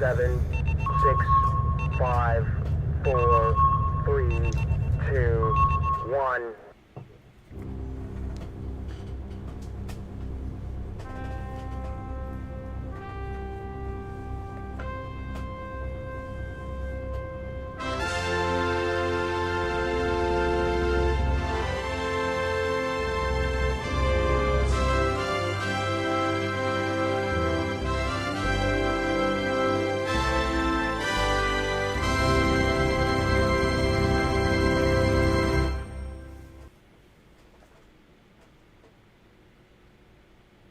7, 6, 5, 4, 3, 2, 1.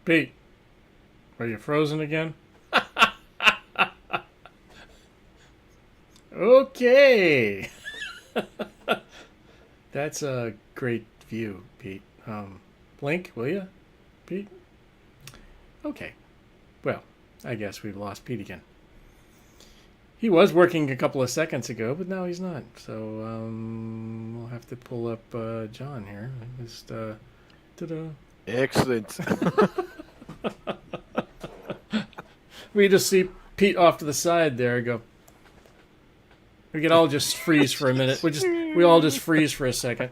Pete, are you frozen again? Okay. That's a great view, Pete. Blink, will you, Pete? Okay. Well, I guess we've lost Pete again. He was working a couple of seconds ago, but now he's not. So we'll have to pull up John here. Just ta-da. Excellent. We just see Pete off to the side there. Go. We could all just freeze for a minute. We all just freeze for a second.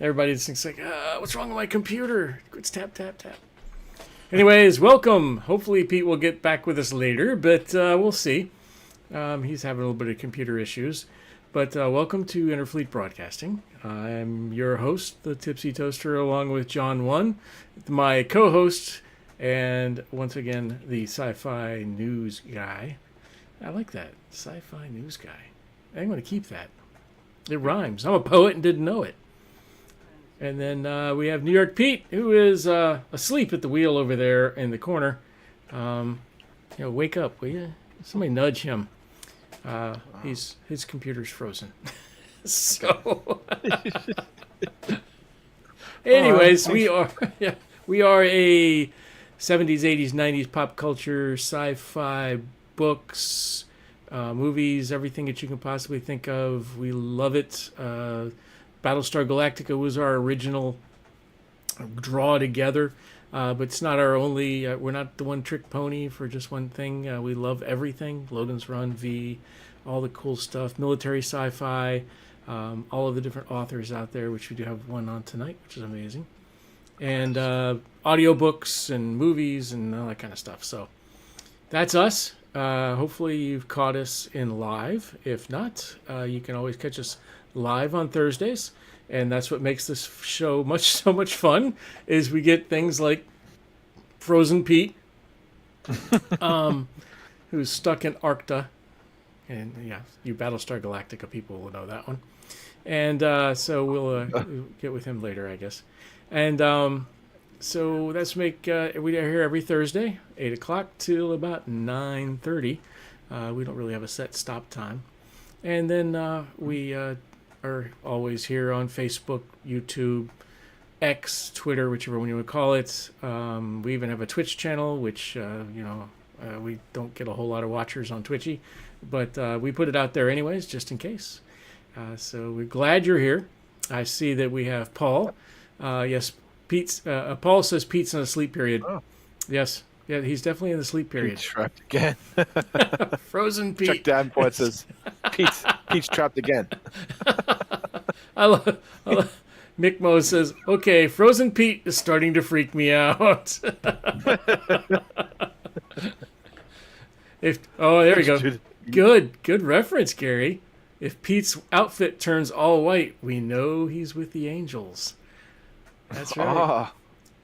Everybody just thinks like, what's wrong with my computer? It's tap, tap, tap. Anyways, welcome. Hopefully Pete will get back with us later, but we'll see. He's having a little bit of computer issues. But welcome to Interfleet Broadcasting. I'm your host, the Tipsy Toaster, along with John One, my co-host, and once again, the Sci-Fi News Guy. I like that. Sci-Fi News Guy. I'm going to keep that. It rhymes. I'm a poet and didn't know it. And then we have New York Pete, who is asleep at the wheel over there in the corner. Wake up, will you? Somebody nudge him. His computer's frozen. So, anyways, we are a 70s, 80s, 90s pop culture, sci-fi, books, movies, everything that you can possibly think of. We love it. Battlestar Galactica was our original draw together, but it's not our only. We're not the one-trick pony for just one thing. We love everything. Logan's Run, V, all the cool stuff, military sci-fi, all of the different authors out there, which we do have one on tonight, which is amazing, and audiobooks and movies and all that kind of stuff. So that's us. Hopefully you've caught us in live. If not, you can always catch us live on Thursdays, and that's what makes this show so much fun, is we get things like Frozen Pete, who's stuck in Arcta, and yeah, you Battlestar Galactica people will know that one, and so we'll get with him later, I guess. And so that's we are here every Thursday, 8 o'clock till about 9:30. We don't really have a set stop time. And then we are always here on Facebook, YouTube, X, Twitter, whichever one you would call it. We even have a Twitch channel, which, we don't get a whole lot of watchers on Twitchy, but we put it out there anyways, just in case. So we're glad you're here. I see that we have Paul. Yes, Pete's. Paul says Pete's in a sleep period. Oh. Yes. Yeah, he's definitely in the sleep period. Pete's trapped again. Frozen Pete. Chuck Davenport says, Pete's trapped again. I love Mick Mo says, okay, Frozen Pete is starting to freak me out. There we go. Good reference, Gary. If Pete's outfit turns all white, we know he's with the angels. That's right. Oh.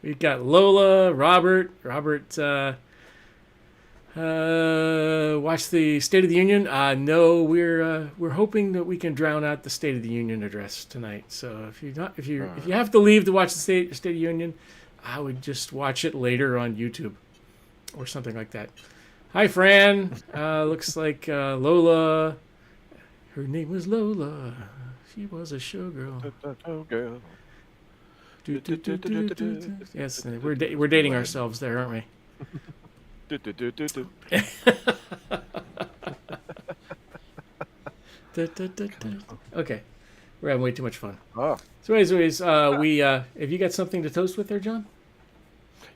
We've got Lola, Robert. Robert watched the State of the Union. No, we're hoping that we can drown out the State of the Union address tonight. So if you have to leave to watch the State of the Union, I would just watch it later on YouTube or something like that. Hi, Fran. Looks like Lola. Her name was Lola. She was a showgirl. Girl. Yes, we're dating ourselves there, aren't we? Okay, we're having way too much fun. So anyways, we have you got something to toast with there, John?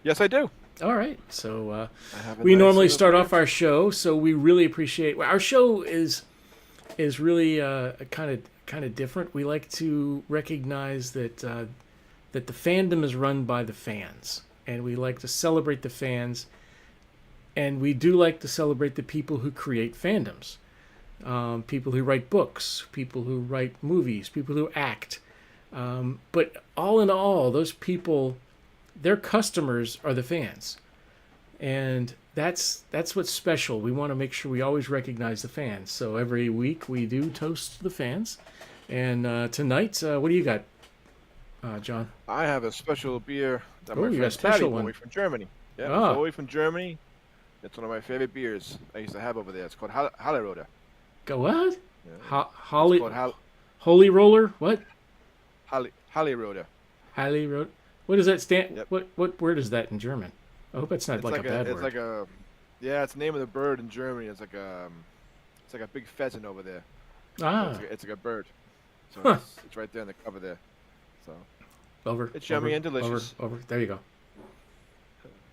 Yes, I do. All right. So I have a we nice normally little start beer. off our show, so we really appreciate. Well, our show is really kind of different. We like to recognize that that the fandom is run by the fans, and we like to celebrate the fans, and we do like to celebrate the people who create fandoms, people who write books, people who write movies, people who act. But all in all, those people, their customers are the fans, and that's what's special. We want to make sure we always recognize the fans. So every week we do toast the fans, and tonight, what do you got, John? I have a special beer that Oh, my you got a friend special Patty brought one. me from Germany. Yeah, it's Ah. all the way from Germany. It's one of my favorite beers I used to have over there. It's called Hallerode. Go what? Yeah. Holly, It's called Holy Roller? What? Hallerode. Highly Road? What does that stand? Yep. What word is that in German? I hope it's not It's like a bad it's word. like a yeah, it's the name of the bird in Germany. It's like a big pheasant over there. Ah, It's like a bird. So Huh. it's right there on the cover there. So over. it's yummy over, and delicious. Over. There you go.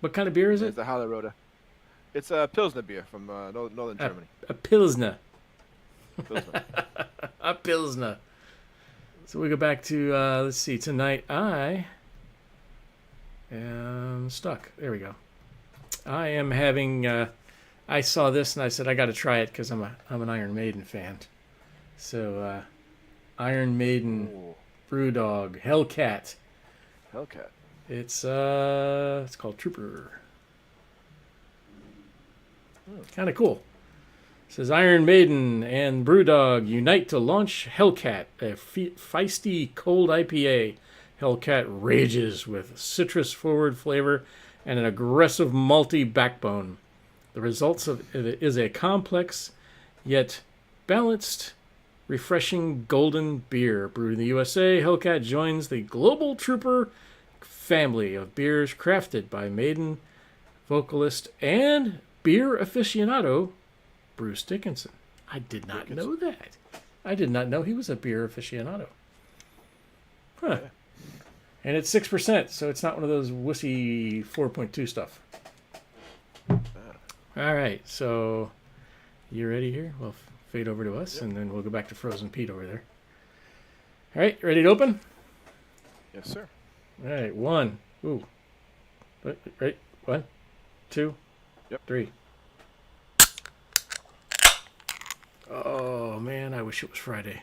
What kind of beer is it's it? the Hallerode. It's a Pilsner beer from northern Uh, Germany. A Pilsner. Pilsner. A Pilsner. So we go back to, let's see, tonight I am stuck. There we go. I am having, I saw this and I said, I got to try it because I'm an Iron Maiden fan. So, Iron Maiden, Ooh, Brewdog, Hellcat. Hellcat. It's called Trooper. Kind of cool. It says Iron Maiden and Brewdog unite to launch Hellcat, a feisty cold IPA. Hellcat rages with citrus forward flavor and an aggressive malty backbone. The results of it is a complex yet balanced, refreshing golden beer. Brewed in the USA, Hellcat joins the Global Trooper family of beers crafted by Maiden vocalist and beer aficionado Bruce Dickinson. I did not know that. I did not know he was a beer aficionado. Huh. Yeah. And it's 6%, so it's not one of those wussy 4.2 stuff. All right, so you ready here? We'll fade over to us, and then we'll go back to Frozen Pete over there. All right, ready to open? Yes, sir. All right, one. Ooh. Right, 1, 2, Yep. 3. Oh, man, I wish it was Friday.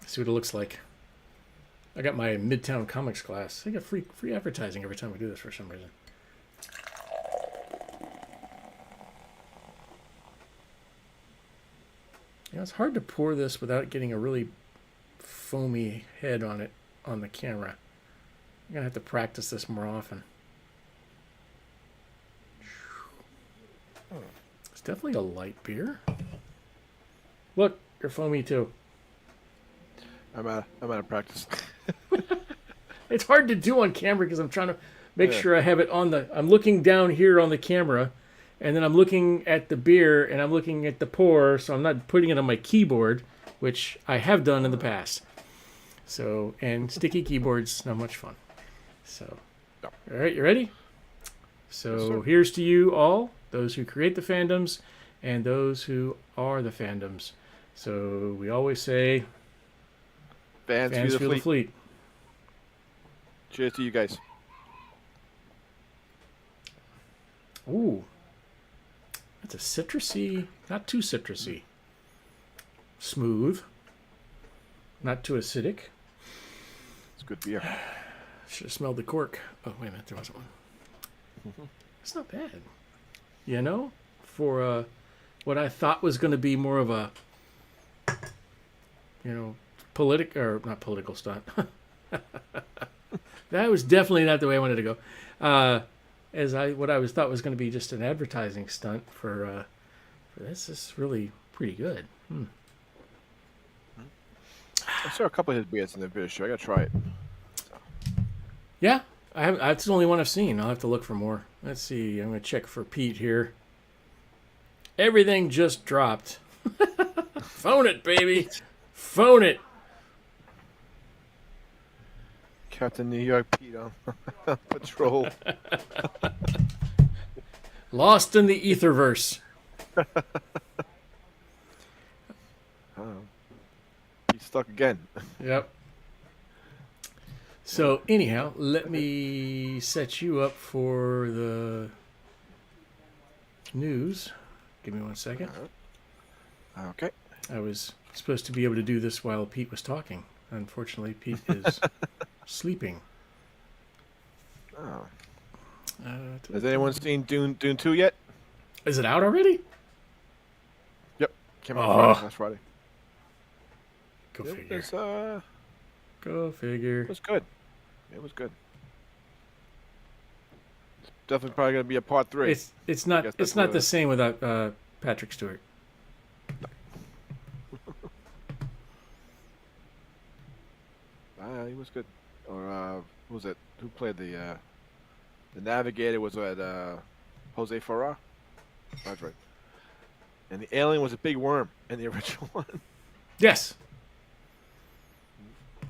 See what it looks like. I got my Midtown Comics class. I get free advertising every time we do this for some reason. You know, it's hard to pour this without getting a really foamy head on it on the camera. I'm going to have to practice this more often. It's definitely a light beer. Look, you're foamy too. I'm out of practice. It's hard to do on camera because I'm trying to make Yeah. sure I have it on the... I'm looking down here on the camera, and then I'm looking at the beer, and I'm looking at the pour, so I'm not putting it on my keyboard, which I have done in the past. So, and sticky keyboards, not much fun. So, No. all right, you ready? So Yes, sir. here's to you all, those who create the fandoms, and those who are the fandoms. So we always say, Fans fans feel feel the the fleet. fleet. Cheers to you guys. Ooh. That's a citrusy, not too citrusy. Smooth. Not too acidic. It's good beer. Should have smelled the cork. Oh, wait a minute, there wasn't one. It's not bad. You know, for what I thought was going to be more of a, you know, not political stunt. That was definitely not the way I wanted to go. What I thought was going to be just an advertising stunt for this is really pretty good. I saw a couple of his beers in the beer show. I gotta try it. Yeah, that's the only one I've seen. I'll have to look for more. Let's see. I'm going to check for Pete here. Everything just dropped. Phone it, baby. Phone it. Captain New York Pete on patrol. Lost in the etherverse. He's stuck again. Yep. So anyhow, let me set you up for the news. Give me 1 second. Okay. I was supposed to be able to do this while Pete was talking. Unfortunately, Pete is sleeping. Oh. Has anyone seen Dune 2 yet? Is it out already? Yep. Came out last Friday. Go It figure. was, Go figure. it was good. It was good. Definitely probably going to be a part 3. It's not guess that's it's not what the it is. same without Patrick Stewart. He was good. Or who was it? Who played the navigator? Was Jose Farah? That's right. And the alien was a big worm in the original one. Yes.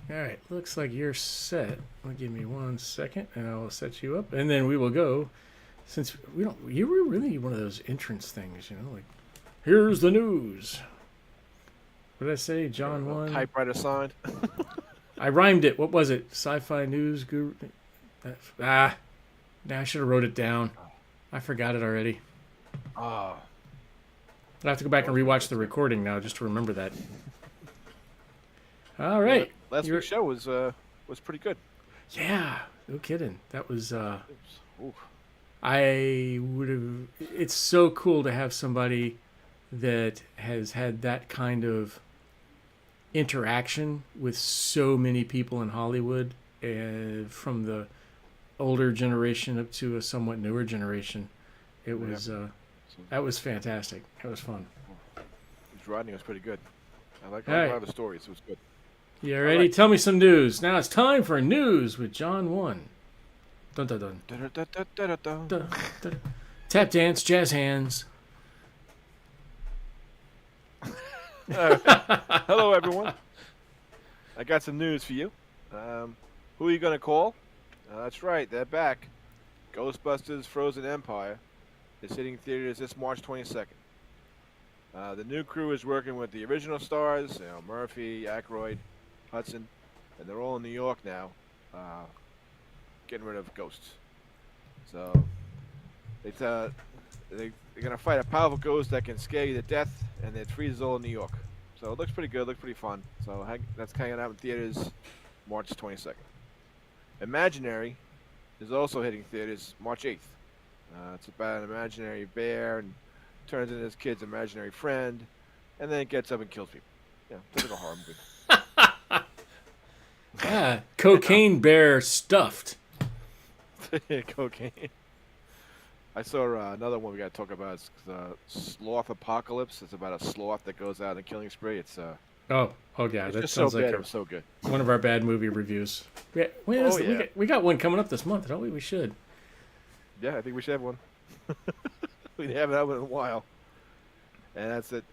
All right. Looks like you're set. Well, give me 1 second, and I will set you up, and then we will go. Since we don't, you were really one of those entrance things, like, here's the news. What did I say? John 1. Typewriter signed. I rhymed it. What was it? Sci-fi news guru. Nah, I should have wrote it down. I forgot it already. Oh. I have to go back and rewatch the recording now just to remember that. All right. Last week's show was pretty good. Yeah, no kidding. That was. Oof. I would have. It's so cool to have somebody that has had that kind of interaction with so many people in Hollywood, from the older generation up to a somewhat newer generation. It was that was fantastic. It was fun. His writing was pretty good. I like All a right. lot of the stories. It was good. You ready? right. Tell me some news. Now it's time for news with John 1. Dun dun dun. Da-da-da-da-da-da. Dun, dun. Tap dance, jazz hands. Hello, everyone. I got some news for you. Who are you going to call? That's right, they're back. Ghostbusters Frozen Empire is hitting theaters this March 22nd. The new crew is working with the original stars, Murphy, Aykroyd, Hudson, and they're all in New York now, getting rid of ghosts. So they're going to fight a powerful ghost that can scare you to death, and it freezes all in New York. So it looks pretty good, looks pretty fun. So that's hanging out in theaters March 22nd. Imaginary is also hitting theaters March 8th. It's about an imaginary bear and turns into his kid's imaginary friend, and then it gets up and kills people. Yeah, it's like a horror movie. Ah, cocaine bear stuffed. Cocaine. I saw another one we got to talk about. It's Sloth Apocalypse. It's about a sloth that goes out on a killing spree. It's Oh yeah, it's that just so sounds bad. like It was so good. one of our bad movie reviews. Yeah, we got one coming up this month, don't we? We should. Yeah, I think we should have one. We haven't had one in a while. And that's it.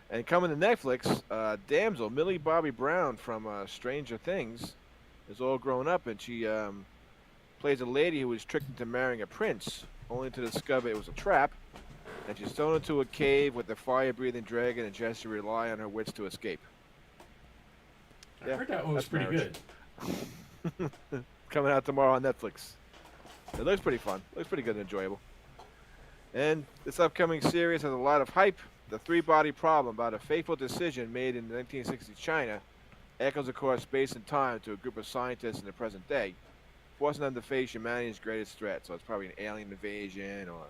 And coming to Netflix, damsel Millie Bobby Brown from Stranger Things is all grown up, and she plays a lady who was tricked into marrying a prince, only to discover it was a trap. And she's thrown into a cave with a fire-breathing dragon, and she has to rely on her wits to escape. I heard that one was that's pretty marriage. good. Coming out tomorrow on Netflix. It looks pretty fun. Looks pretty good and enjoyable. And this upcoming series has a lot of hype. The three-body problem, about a fateful decision made in 1960s China, echoes across space and time to a group of scientists in the present day, forcing them to face humanity's greatest threat. So it's probably an alien invasion or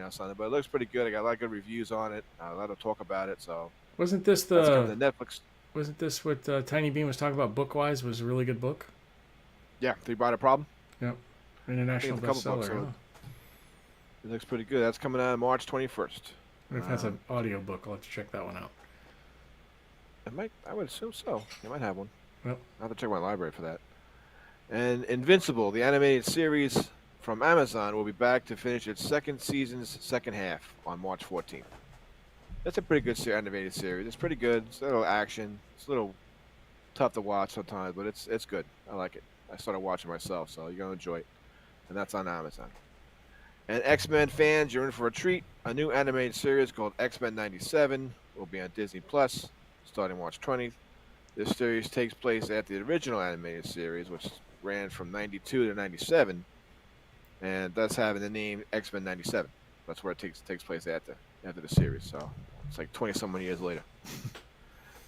something. But it looks pretty good. I got a lot of good reviews on it. A lot of talk about it. So Wasn't this that's coming to Netflix. Wasn't this what Tiny Bean was talking about? Bookwise was a really good book. Yeah, three-body problem. Yep, international it's a couple books, bestseller. so Huh? It looks pretty good. That's coming out on March 21st. If that's an audio book, I'll have to check that one out. I would assume so. You might have one. Yep. I'll have to check my library for that. And Invincible, the animated series from Amazon, will be back to finish its second season's second half on March 14th. That's a pretty good animated series. It's pretty good. It's a little action. It's a little tough to watch sometimes, but it's good. I like it. I started watching myself, so you're gonna enjoy it, and that's on Amazon. And X-Men fans, you're in for a treat. A new animated series called X-Men '97 will be on Disney Plus starting March 20th. This series takes place after the original animated series, which ran from '92 to '97, and thus having the name X-Men '97. That's where it takes place after the series. So it's like 20-some years later.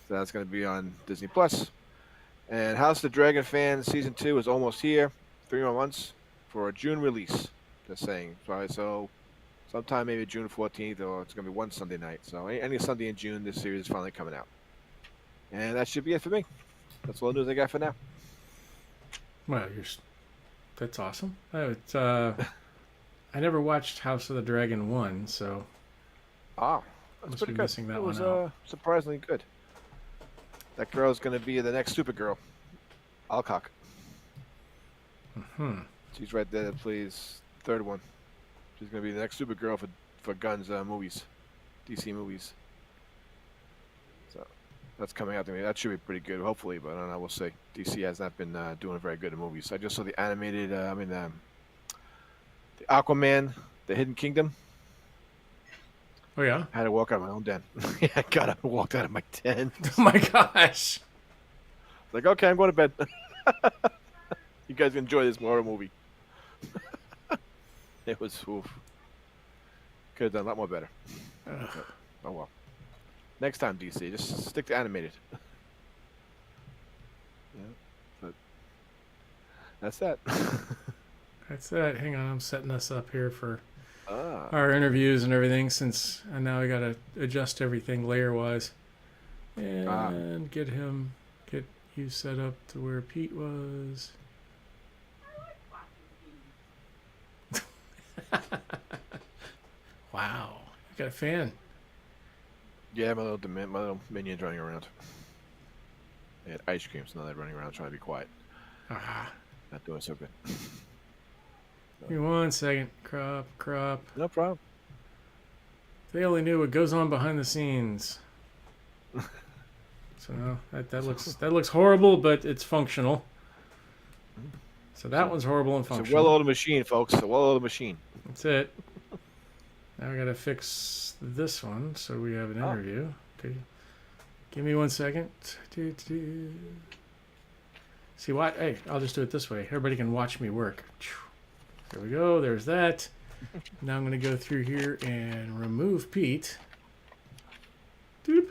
So that's going to be on Disney Plus. And House of the Dragon fans season 2 is almost here. 3 more months for a June release. Just saying. So sometime maybe June 14th, or it's going to be one Sunday night. So any Sunday in June, this series is finally coming out. And that should be it for me. That's all the news I got for now. Well, that's awesome. I never watched House of the Dragon 1, so that's must pretty be good. missing that it was one out. Surprisingly good. That girl is going to be the next Supergirl. Alcock. Mm-hmm. She's right there that plays the third one. She's going to be the next Supergirl for Gunn's movies, DC movies. So that's coming out to me. That should be pretty good, hopefully, but I don't know. We'll see. DC has not been doing very good in movies. I just saw the animated, the Aquaman, The Hidden Kingdom. Oh, yeah? I had to walk out of my own den. Yeah, I got up and walked out of my den. Oh, my gosh. Like, okay, I'm going to bed. You guys enjoy this horror movie. It was, oof. Could have done a lot more better. Oh, well. Next time, DC, just stick to animated. Yeah, but that's that. That's it. Hang on, I'm setting us up here for our interviews and everything, since now I got to adjust everything layer-wise. And get you set up to where Pete was. Wow, you got a fan. Yeah, my little minion's running around. They had ice cream, so now they're running around trying to be quiet. Not doing so good. Give me 1 second. Crop. No problem. They only knew what goes on behind the scenes. So no, that looks horrible, but it's functional. So that one's horrible and It's a functional. well-oiled machine, folks. A well-oiled machine. That's it. Now we gotta fix this one so we have an interview. Okay. Give me 1 second. See what? Hey, I'll just do it this way. Everybody can watch me work. There we go. There's that. Now I'm gonna go through here and remove Pete. Doop.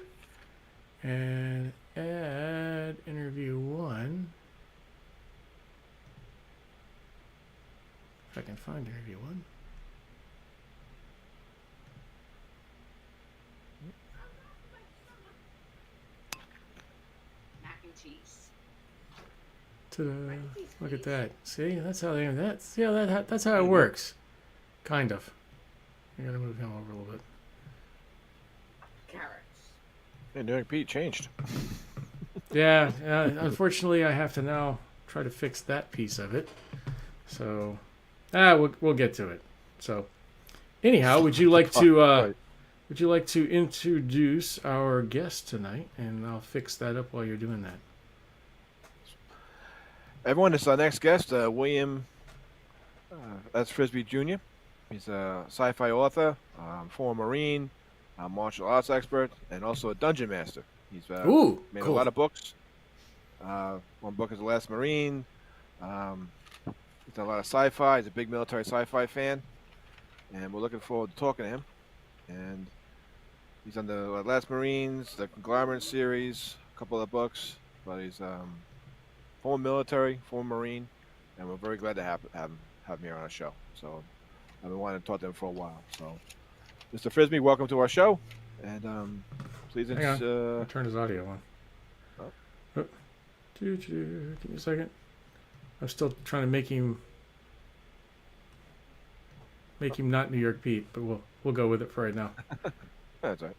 And add interview 1. If I can find interview 1. Mac and cheese. Ta-da. Look at that. See, that's how that's how it works. Kind of. You gotta move him over a little bit. Carrots. Hey, doing Pete changed. Yeah, unfortunately, I have to now try to fix that piece of it. So, we'll get to it. So, anyhow, would you like to introduce our guest tonight? And I'll fix that up while you're doing that. Everyone, this is our next guest, William. That's Frisbee Jr. He's a sci-fi author, former Marine, martial arts expert, and also a dungeon master. He's made cool. a lot of books. One book is The Last Marine. He's done a lot of sci-fi. He's a big military sci-fi fan, and we're looking forward to talking to him. And he's on the Last Marines, the Conglomerate series, a couple of books. But he's former military, former Marine, and we're very glad to have him here on our show. So I've been wanting to talk to him for a while. So, Mr. Frisbee, welcome to our show, and please. Hang on. I'll turn his audio on. Give me a second. I'm still trying to make him not New York Pete, but we'll go with it for right now. That's all right.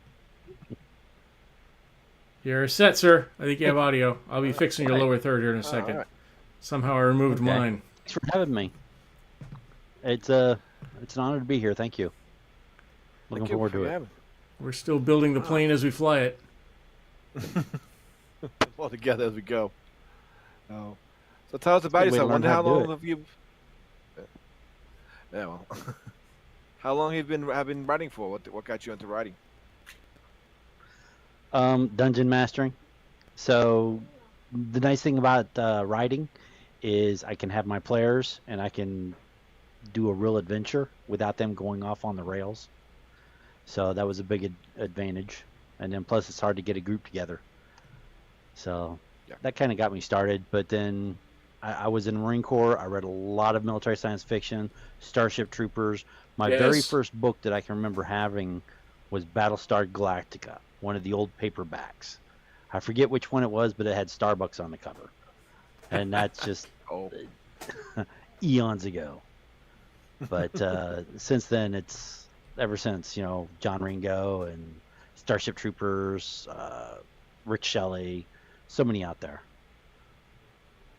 You're set, sir. I think you have audio. I'll be fixing your lower third here in a second. Right. Somehow I removed mine. Thanks for having me. It's an honor to be here. Thank you. Looking forward to it. We're still building the plane as we fly it. All together as we go. So So tell us about Good way to yourself. learn Wonder how how to do long it. have you? Yeah, well, how long have you been writing for? What got you into writing? Dungeon mastering. So the nice thing about writing is I can have my players and I can do a real adventure without them going off on the rails. So that was a big advantage. And then plus it's hard to get a group together. So Yeah. that kind of got me started. But then I was in the Marine Corps. I read a lot of military science fiction, Starship Troopers. My very Yes. first book that I can remember having was Battlestar Galactica, one of the old paperbacks. I forget which one it was, but it had Starbucks on the cover. And that's just Oh, eons ago. But since then, it's ever since, John Ringo and Starship Troopers, Rick Shelley, so many out there.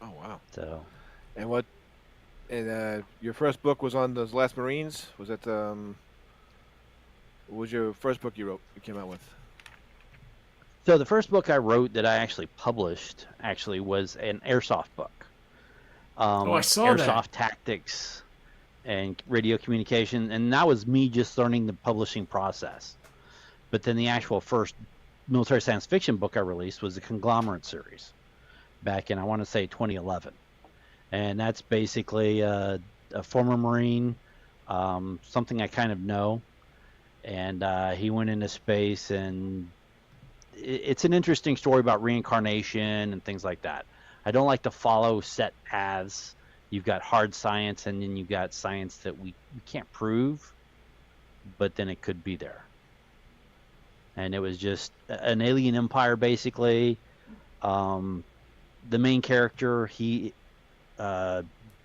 oh wow. So And what? And your first book was on those Last Marines. Was that what was your first book you wrote? You came out with? So the first book I wrote that I actually published was an airsoft book. I saw that. Airsoft tactics and radio communication, and that was me just learning the publishing process. But then the actual first military science fiction book I released was the Conglomerate series back in, I want to say, 2011. And that's basically a former Marine, something I kind of know. And he went into space, and it's an interesting story about reincarnation and things like that. I don't like to follow set paths. You've got hard science, and then you've got science that we can't prove, but then it could be there. And it was just an alien empire, basically. The main character, he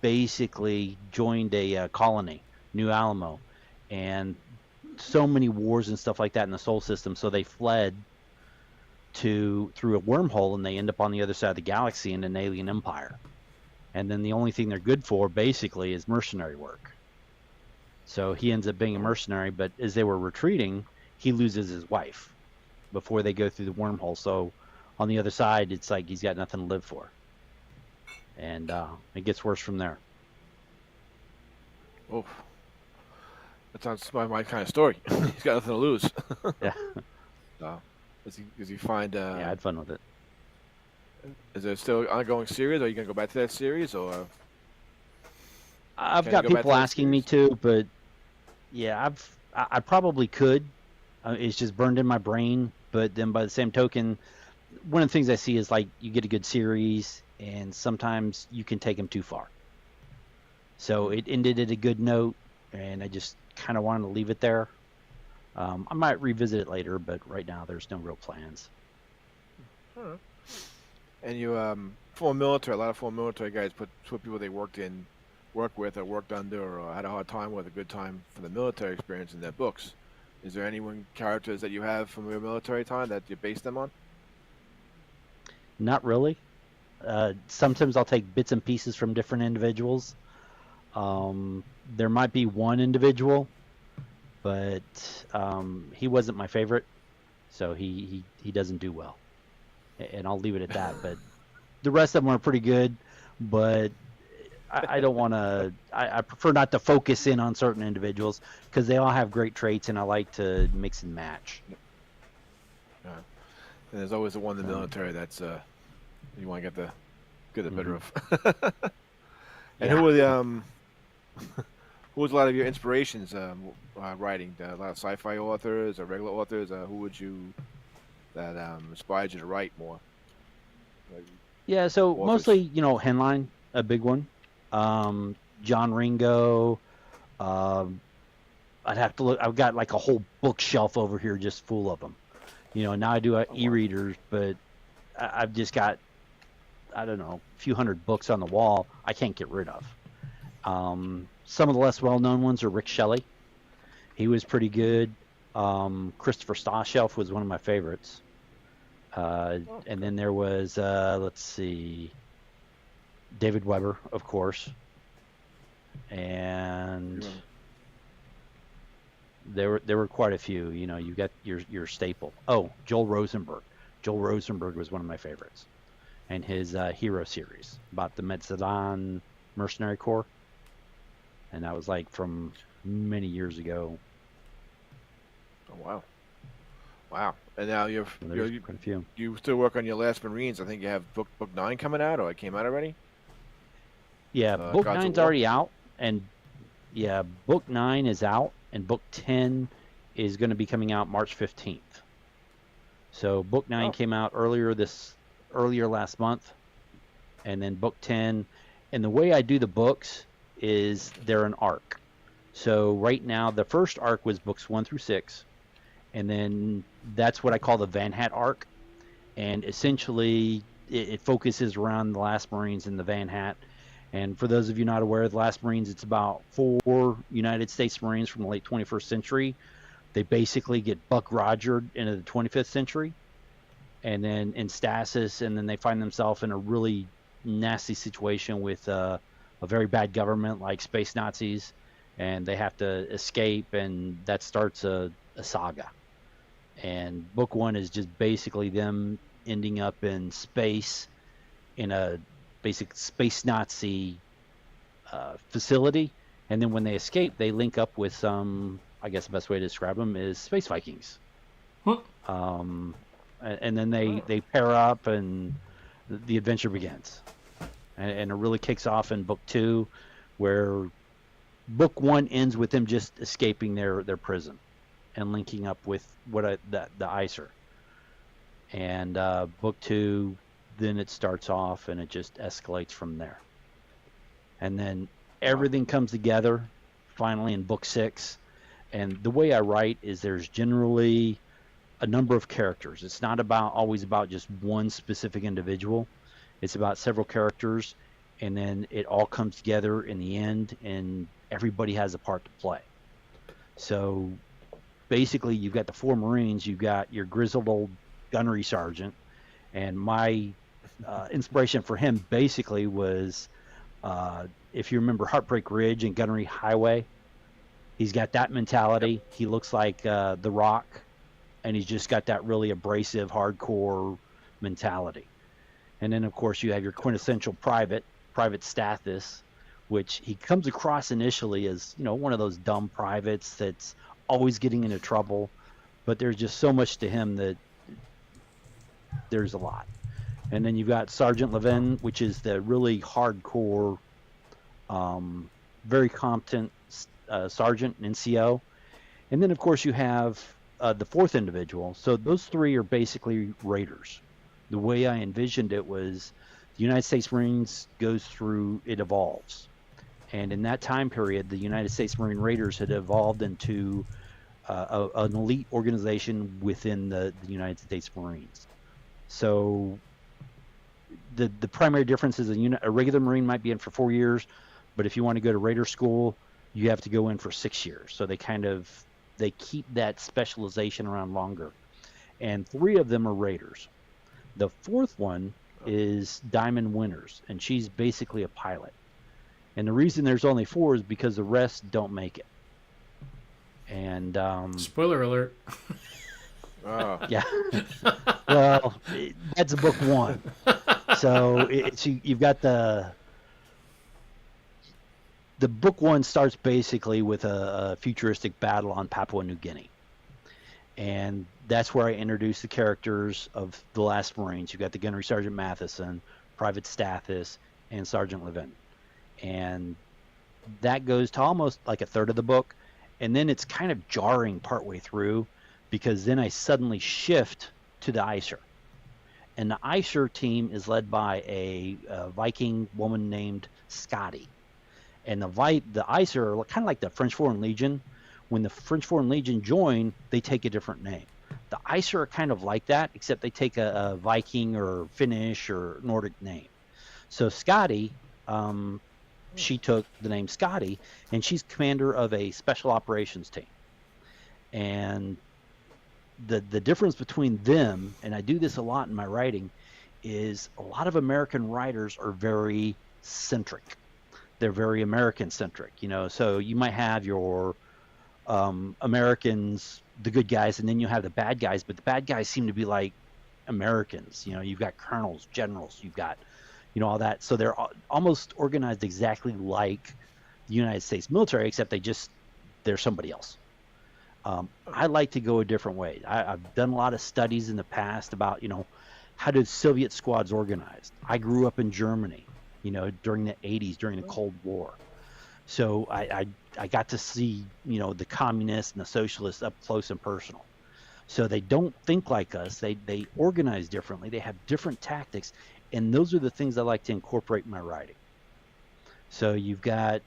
basically joined a colony, New Alamo, and so many wars and stuff like that in the Sol system, so they fled through a wormhole, and they end up on the other side of the galaxy in an alien empire. And then the only thing they're good for, basically, is mercenary work. So he ends up being a mercenary, but as they were retreating, he loses his wife before they go through the wormhole. So on the other side, it's like he's got nothing to live for. And it gets worse from there. Oh, that sounds my kind of story. He's got nothing to lose. Yeah. Does he find? Yeah, I had fun with it. Is there still ongoing series? Are you gonna go back to that series, or? I've Can got you go back people to that asking me to, but yeah, I probably could. It's just burned in my brain. But then by the same token, one of the things I see is like you get a good series, and sometimes you can take them too far. So it ended at a good note, and I just kind of wanted to leave it there. I might revisit it later, but right now there's no real plans. And you, former military, a lot of former military guys put people they worked with, or worked under, or had a hard time with, a good time for the military experience in their books. Is there anyone characters that you have from your military time that you base them on? Not really. Sometimes I'll take bits and pieces from different individuals. There might be one individual, but he wasn't my favorite, so he doesn't do well. And I'll leave it at that. But the rest of them are pretty good, but I don't want to. I prefer not to focus in on certain individuals because they all have great traits, and I like to mix and match. And there's always the one in the military that's you want to get the better of. And Yeah. who were the who was a lot of your inspirations writing? A lot of sci-fi authors or regular authors? Who would you that inspired you to write more? Like, Yeah, so authors? mostly, Henline, a big one. John Ringo. I'd have to look. I've got like a whole bookshelf over here just full of them. Now I do e-readers, but I've just got, I don't know, a few hundred books on the wall I can't get rid of. Some of the less well-known ones are Rick Shelley. He was pretty good. Christopher Stoshelf was one of my favorites. And then there was, let's see, David Weber, of course. And there were quite a few. You got your staple. Oh, Joel Rosenberg. Joel Rosenberg was one of my favorites. and his Hero series about the Medzadan Mercenary Corps, and that was like from many years ago. Oh wow, wow! And now So there's quite a few. you still work on your Last Marines. I think you have book 9 coming out, or it came out already. Yeah, book Gods of 9's War? already out, and yeah, book 9 is out, and book 10 is going to be coming out March 15th. So book 9 Oh. came out earlier last month, and then book 10. And the way I do the books is they're an arc. So right now, the first arc was books 1 through 6, and then that's what I call the Van Hat arc. And essentially, it focuses around the Last Marines and the Van Hat. And for those of you not aware of the Last Marines, it's about 4 United States Marines from the late 21st century. They basically get Buck Rogered into the 25th century, and then in stasis, and then they find themselves in a really nasty situation with a very bad government like space Nazis, and they have to escape, and that starts a saga. And book 1 is just basically them ending up in space in a basic space Nazi facility, and then when they escape, they link up with some, I guess the best way to describe them is space Vikings. And then they pair up, and the adventure begins. And it really kicks off in book 2, where book 1 ends with them just escaping their prison and linking up with the ICER. And book 2, then it starts off, and it just escalates from there. And then everything comes together finally in book 6. And the way I write is there's generally a number of characters. It's not always about just one specific individual. It's about several characters, and then it all comes together in the end, and everybody has a part to play. So basically, you've got the 4 Marines, you've got your grizzled old gunnery sergeant, and my inspiration for him basically was, if you remember Heartbreak Ridge and Gunnery Highway, he's got that mentality. He looks like The Rock, and he's just got that really abrasive, hardcore mentality. And then, of course, you have your quintessential Private Stathis, which he comes across initially as, one of those dumb privates that's always getting into trouble, but there's just so much to him that there's a lot. And then you've got Sergeant Levin, which is the really hardcore, very competent sergeant and NCO. And then, of course, you have the 4th individual. So those 3 are basically raiders. The way I envisioned it was the United States Marines goes through, it evolves. And in that time period, the United States Marine Raiders had evolved into an elite organization within the United States Marines. So the primary difference is a regular Marine might be in for 4 years, but if you want to go to Raider school, you have to go in for 6 years. So they keep that specialization around longer. And 3 of them are Raiders. The 4th one is Diamond Winters, and she's basically a pilot. And the reason there's only 4 is because the rest don't make it. And spoiler alert. Oh. Yeah. Well, that's book 1. So you've got the book 1 starts basically with a futuristic battle on Papua New Guinea. And that's where I introduce the characters of the Last Marines. You've got the Gunnery Sergeant Matheson, Private Stathis, and Sergeant Levin. And that goes to almost like a third of the book. And then it's kind of jarring partway through, because then I suddenly shift to the ICER. And the ICER team is led by a Viking woman named Scotty. And the ICER are kind of like the French Foreign Legion. When the French Foreign Legion join, they take a different name. The ICER are kind of like that, except they take a Viking or Finnish or Nordic name. So Scotty, she took the name Scotty, and she's commander of a special operations team. And the difference between them, and I do this a lot in my writing, is a lot of American writers are very centric. They're very American-centric, So you might have your Americans, the good guys, and then you have the bad guys, but the bad guys seem to be like Americans. You know, you've got colonels, generals, you've got, you know, all that. So they're almost organized exactly like the United States military, except they're somebody else. I like to go a different way. I've done a lot of studies in the past about, you know, how did Soviet squads organized? I grew up in Germany, you know, during the 80s, during the Cold War. So I got to see, you know, the communists and the socialists up close and personal. So they don't think like us. They organize differently. They have different tactics. And those are the things I like to incorporate in my writing. So you've got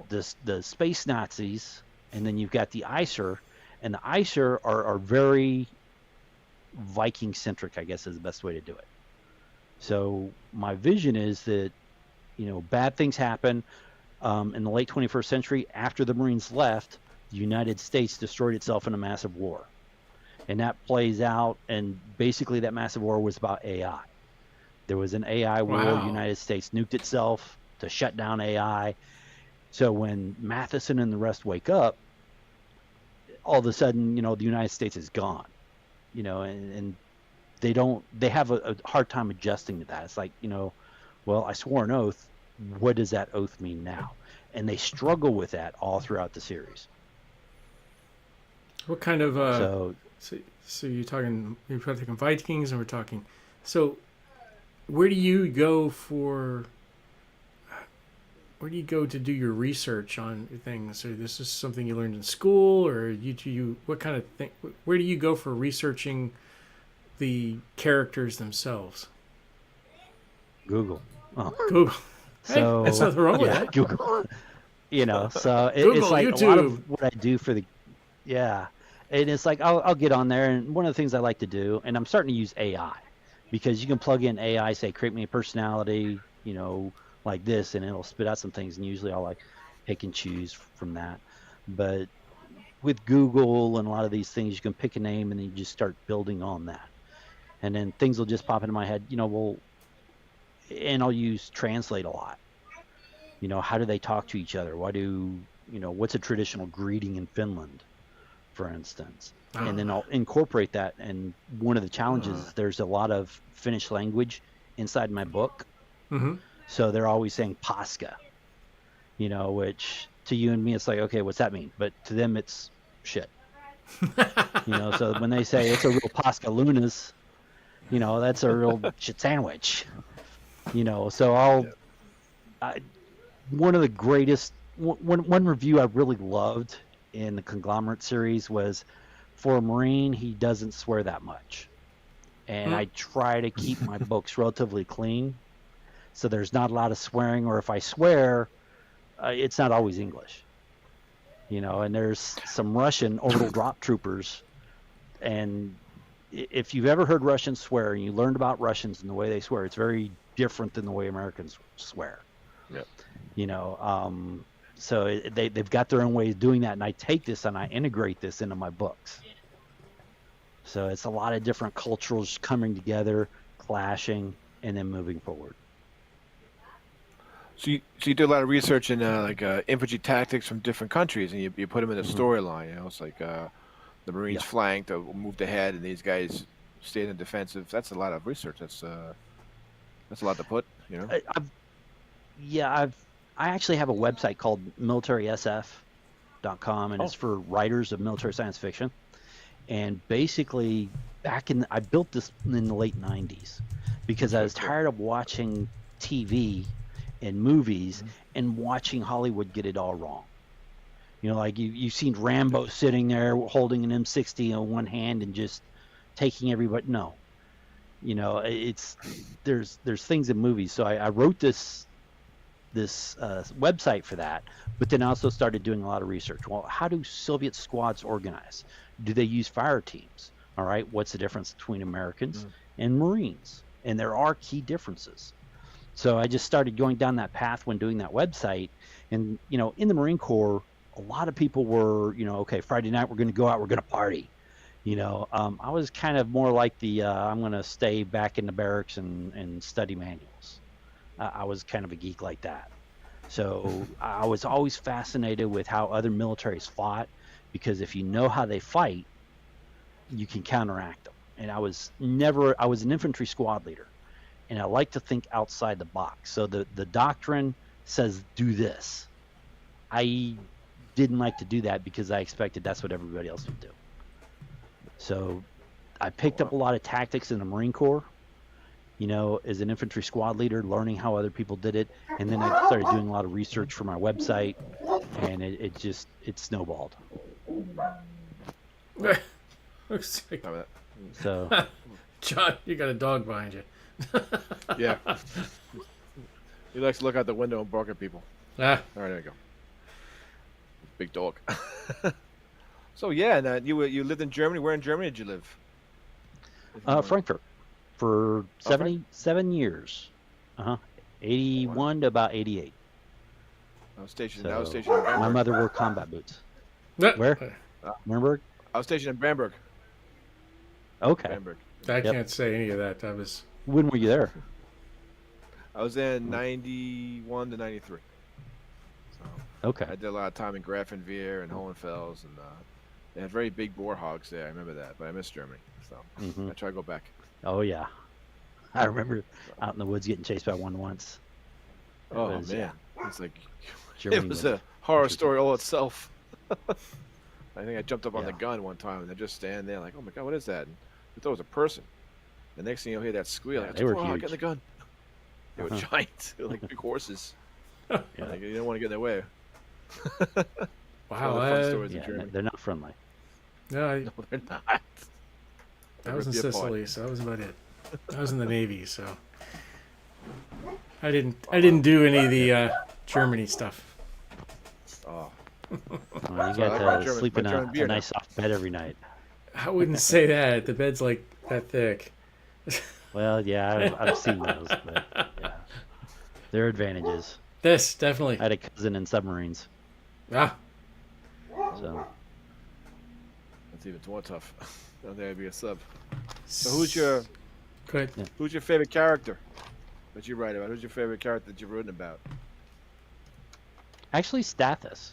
the space Nazis, and then you've got the ICER. And the ICER are very Viking-centric, I guess is the best way to do it. So my vision is that, you know, bad things happen. In the late 21st century, after the Marines left, the United States destroyed itself in a massive war. And that plays out, and basically that massive war was about AI. There was an AI war. Wow. The United States nuked itself to shut down AI. So when Matheson and the rest wake up, all of a sudden, you know, the United States is gone. You know, and they have a hard time adjusting to that. It's like, you know, well, I swore an oath. What does that oath mean now? And they struggle with that all throughout the series. What kind of So you're talking Vikings, and we're talking. So where do you go to do your research on things? So this is something you learned in school, or what kind of thing? Where do you go for researching the characters themselves? Google. Oh. Google. So Hey, there's nothing wrong with yeah, that. Google. You know, so Google, it's like YouTube. a lot of what I do for the, yeah. And it's like, I'll get on there, and one of the things I like to do, and I'm starting to use AI, because you can plug in AI, say, create me a personality, you know, like this, and it'll spit out some things, and usually I'll like pick and choose from that. But with Google and a lot of these things, you can pick a name and then you just start building on that. And then things will just pop into my head, you know, well, and I'll use translate a lot. You know, how do they talk to each other? What's a traditional greeting in Finland, for instance? And then I'll incorporate that. And one of the challenges is there's a lot of Finnish language inside my book. Mm-hmm. So they're always saying paska, you know, which to you and me, it's like, okay, what's that mean? But to them, it's shit. You know, so when they say it's a real paska lunas, you know, that's a real shit sandwich. You know, so one of the greatest, one review I really loved in the Conglomerate series was, for a Marine, he doesn't swear that much. And I try to keep my books relatively clean. So there's not a lot of swearing, or if I swear, it's not always English. You know, and there's some Russian orbital drop troopers. And if you've ever heard Russians swear and you learned about Russians and the way they swear, it's very different than the way Americans swear. Yep. You know, so they've got their own way of doing that, and I take this and I integrate this into my books. So it's a lot of different cultures coming together, clashing, and then moving forward. So you do a lot of research in infantry tactics from different countries, and you put them in a storyline. You know, it's like the Marines flanked or moved ahead, and these guys stayed in the defensive. That's a lot of research. That's a lot to put. You know. I actually have a website called militarysf.com, and it's for writers of military science fiction. And basically, I built this in the late 90s because I was tired of watching TV and movies and watching Hollywood get it all wrong. You know, like you've seen Rambo sitting there holding an M60 in one hand and just taking everybody. No, you know, there's things in movies. So I wrote this website for that, but then I also started doing a lot of research. Well, how do Soviet squads organize? Do they use fire teams? All right, what's the difference between Americans and Marines? And there are key differences. So I just started going down that path when doing that website. And, you know, in the Marine Corps, a lot of people were, you know, okay, Friday night, we're going to go out, we're going to party. You know, I was kind of more like I'm going to stay back in the barracks and study manuals. I was kind of a geek like that. So I was always fascinated with how other militaries fought, because if you know how they fight, you can counteract them. and I was an infantry squad leader, and I like to think outside the box. So the doctrine says do this. I didn't like to do that because I expected that's what everybody else would do. So I picked up a lot of tactics in the Marine Corps, as an infantry squad leader, learning how other people did it. And then I started doing a lot of research for my website, and it snowballed. Looks like, How about So John, you got a dog behind you. that? Yeah. He likes to look out the window and bark at people. Ah, All right, there we go. Big dog. So yeah, and you lived in Germany. Where in Germany did you live? Frankfurt for 77 years. 81 to about 88. I was stationed. So I was stationed in my Bamberg. mother wore combat boots. ah, Where? Nuremberg? I was stationed in Bamberg. Okay. Bamberg. I Yep. can't say any of that. I was. When were you there? I was in 91 to 93. So Okay. I did a lot of time in Grafenwehr and Hohenfels, and they had very big boar hogs there. I remember that, but I miss Germany, so Mhm. I try to go back. Oh yeah. I remember out in the woods getting chased by one once. It Oh was, man, it's like Germany it was was a horror interesting. story all itself. I think I jumped up on the Yeah. gun one time, and they just stand there like, "Oh my god, what is that?" And I thought it was a person. The next thing you'll hear that squeal. Yeah, Like, they were "Oh, huge. get in the gun." They were Uh-huh. giant. They were like big horses. Yeah. Like, you don't want to get in their way. Wow. One of the fun stories in Yeah, Germany. they're not friendly. No, I No, they're not. They was in rip you apart. Sicily, so that was about it. I was in the Navy, so I didn't do any of the Germany stuff. Oh, Well, you So I got like my to German- sleep my in German a beer now. nice soft bed every night. I wouldn't say that. The bed's like that thick. Well, yeah, I've seen those, but yeah, there are advantages. This definitely. I had a cousin in submarines, Ah, so that's even more tough. Down there would be a sub. So who's your good? favorite character that you write about? Who's your favorite character that you've written about? actually Stathis.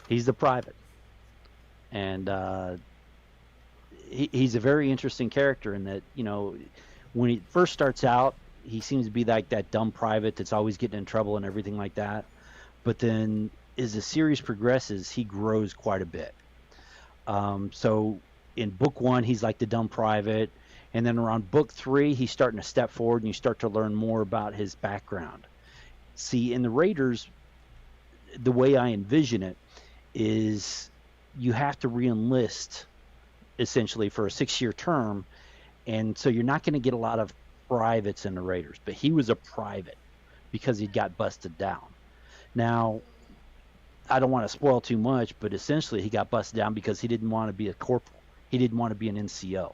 He's the private, and he's a very interesting character in that when he first starts out, he seems to be like that dumb private that's always getting in trouble and everything like that. But then as the series progresses, he grows quite a bit. So in book 1, he's like the dumb private, and then around book 3, he's starting to step forward, and you start to learn more about his background. See, in the Raiders, the way I envision it is you have to re-enlist essentially for a 6-year term, and so you're not going to get a lot of privates in the Raiders, but he was a private because he got busted down. Now, I don't want to spoil too much, but essentially he got busted down because he didn't want to be a corporal. He didn't want to be an NCO.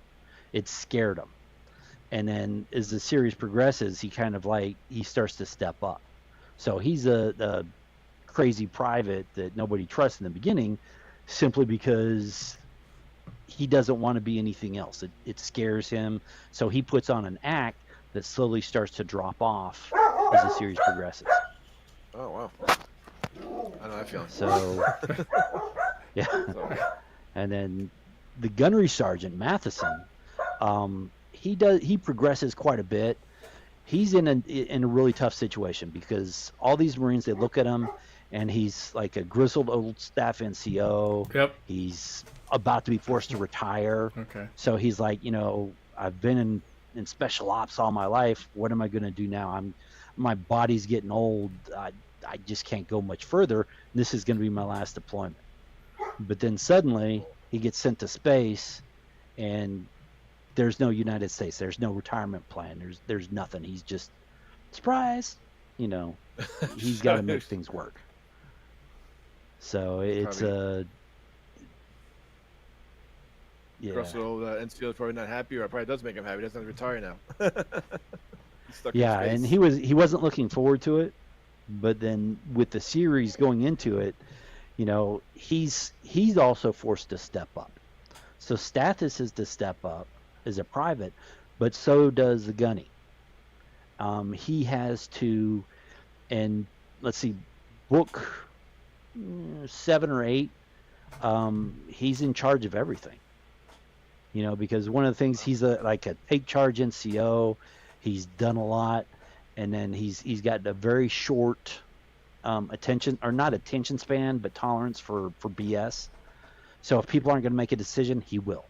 It scared him. And then as the series progresses, he starts to step up. So he's a crazy private that nobody trusts in the beginning simply because he doesn't want to be anything else. It scares him. So he puts on an act that slowly starts to drop off as the series progresses. Oh wow, I know that feeling. So, yeah. So, And then the gunnery sergeant, Matheson, he progresses quite a bit. He's in a really tough situation because all these Marines, they look at him and he's like a grizzled old staff NCO. Yep. He's about to be forced to retire. Okay. So he's like, I've been in special ops all my life. What am I going to do now? My body's getting old. I just can't go much further. This is going to be my last deployment. But then suddenly he gets sent to space, and there's no United States. There's no retirement plan. There's nothing. He's just surprise. He's got to make things work. So it's yeah. Russell NCO is probably not happy, or it probably does make him happy. He doesn't have to retire now. He's stuck in Yeah, space. and he wasn't looking forward to it, but then with the series going into it, he's also forced to step up. So Stathis is to step up as a private, but so does the gunny. He has to, and let's see, book 7 or 8, he's in charge of everything. You know, because one of the things, he's like a take charge NCO. He's done a lot, and then he's got a very short attention, or not attention span, but tolerance for BS. So if people aren't going to make a decision, he will.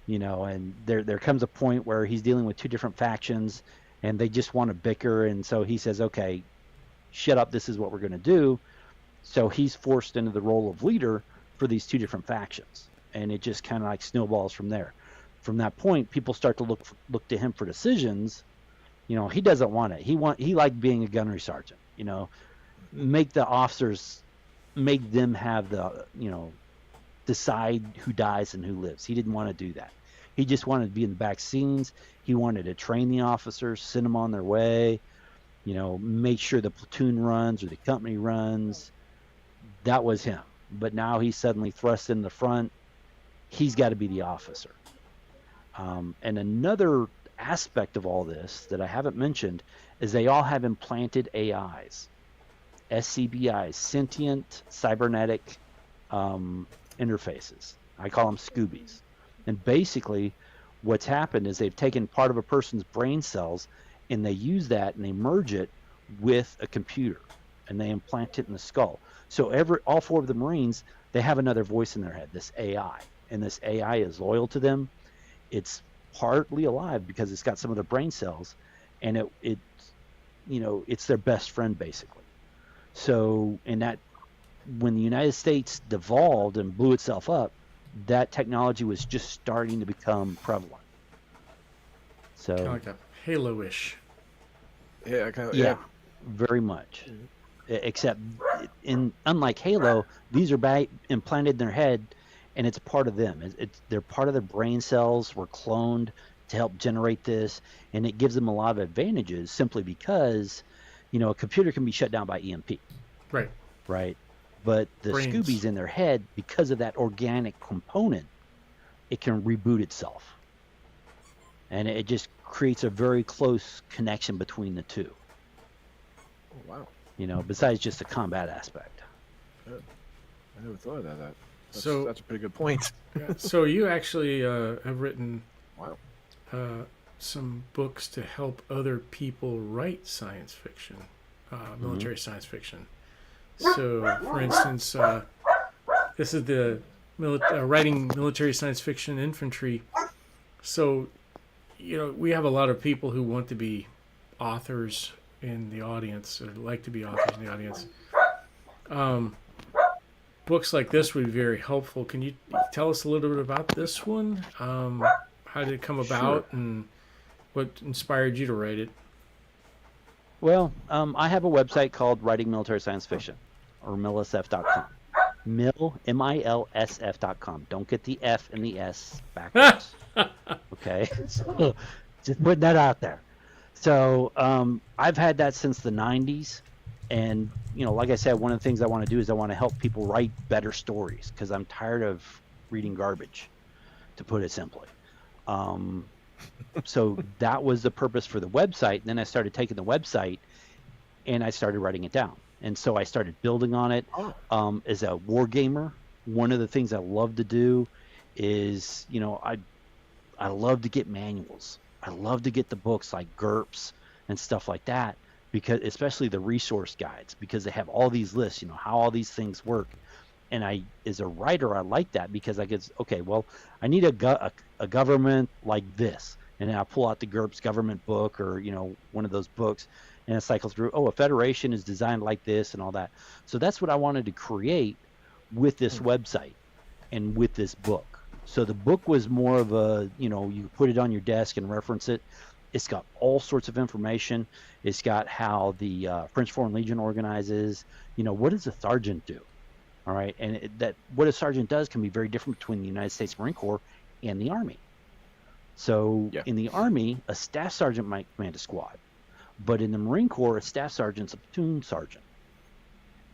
You know, and there comes a point where he's dealing with two different factions, and they just want to bicker, and so he says, okay, shut up, this is what we're going to do. So he's forced into the role of leader for these two different factions, and it just kind of like snowballs from there. From that point, people start to look to him for decisions. You know, he doesn't want it. He liked being a gunnery sergeant. You know, make the officers, make them have the, you know, decide who dies and who lives. He didn't want to do that. He just wanted to be in the back scenes. He wanted to train the officers, send them on their way, you know, make sure the platoon runs or the company runs. That was him. But now he's suddenly thrust in the front. He's got to be the officer. And another aspect of all this that I haven't mentioned is they all have implanted AIs, SCBIs, sentient cybernetic interfaces. I call them Scoobies. And basically what's happened is they've taken part of a person's brain cells and they use that and they merge it with a computer and they implant it in the skull. So all four of the Marines, they have another voice in their head, this AI. And this AI is loyal to them. It's partly alive because it's got some of the brain cells, and it you know, it's their best friend basically. So in that, when the United States devolved and blew itself up, that technology was just starting to become prevalent. So Kind of like a Halo-ish. Yeah, kind of. yeah, Yeah. very much. Except unlike Halo, these are implanted in their head, and it's part of them. They're part of their brain cells. Were cloned to help generate this, and it gives them a lot of advantages simply because, you know, a computer can be shut down by EMP. Right. Right. But the Brains. Scoobies in their head, because of that organic component, it can reboot itself. And it just creates a very close connection between the two, Oh, wow. you know, besides just the combat aspect. I never thought of that. So- That's a pretty good point. So you actually have written Wow. some books to help other people write science fiction, military science fiction. So, for instance, this is the writing military science fiction infantry. So, you know, we have a lot of people who want to be authors in the audience, or like to be authors in the audience. Books like this would be very helpful. Can you tell us a little bit about this one? How did it come about, and what inspired you to write it? Well, I have a website called Writing Military Science Fiction, or milsf.com. milsf.com. Don't get the F and the S backwards. Okay? So, just putting that out there. So I've had that since the 90s. And, you know, like I said, one of the things I want to do is I want to help people write better stories because I'm tired of reading garbage, to put it simply. So that was the purpose for the website. And then I started taking the website and I started writing it down. And so I started building on it. As a war gamer, one of the things I love to do is, you know, I love to get manuals. I love to get the books like GURPS and stuff like that, because especially the resource guides, because they have all these lists, you know, how all these things work. And I, as a writer, I like that because I get, okay, well, I need a government like this. And then I pull out the GURPS government book, or, you know, one of those books, and I cycle through, oh, a federation is designed like this and all that. So that's what I wanted to create with this website and with this book. So the book was more of a, you know, you put it on your desk and reference it. It's got all sorts of information. It's got how the French Foreign Legion organizes. You know, what does a sergeant do? All right, and what a sergeant does can be very different between the United States Marine Corps and the Army. So in the Army, a staff sergeant might command a squad, but in the Marine Corps, a staff sergeant's a platoon sergeant,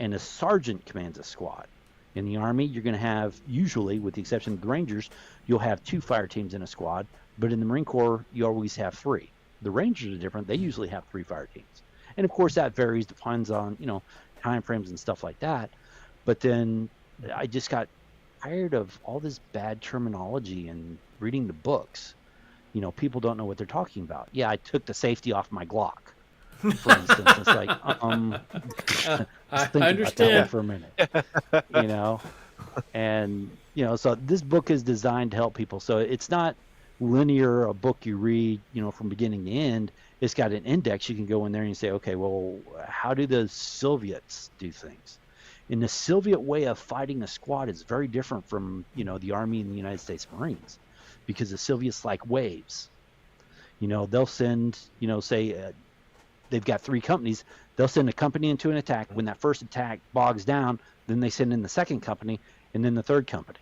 and a sergeant commands a squad. In the Army, you're going to have, usually, with the exception of the Rangers, you'll have 2 fire teams in a squad, but in the Marine Corps, you always have 3. The Rangers are different. They usually have 3 fire teams. And, of course, that varies, depends on, you know, time frames and stuff like that. But then I just got tired of all this bad terminology and reading the books. People don't know what they're talking about. Yeah, I took the safety off my Glock, for instance. It's like, I think about that understand. one for a minute, and so this book is designed to help people. So it's not linear, a book you read, from beginning to end. It's got an index. You can go in there and you say, okay, well, how do the Soviets do things? And the Soviet way of fighting a squad is very different from, the Army and the United States Marines, because the Soviets like waves. They'll send, say they've got 3 companies. They'll send a company into an attack. When that first attack bogs down, then they send in the second company and then the third company.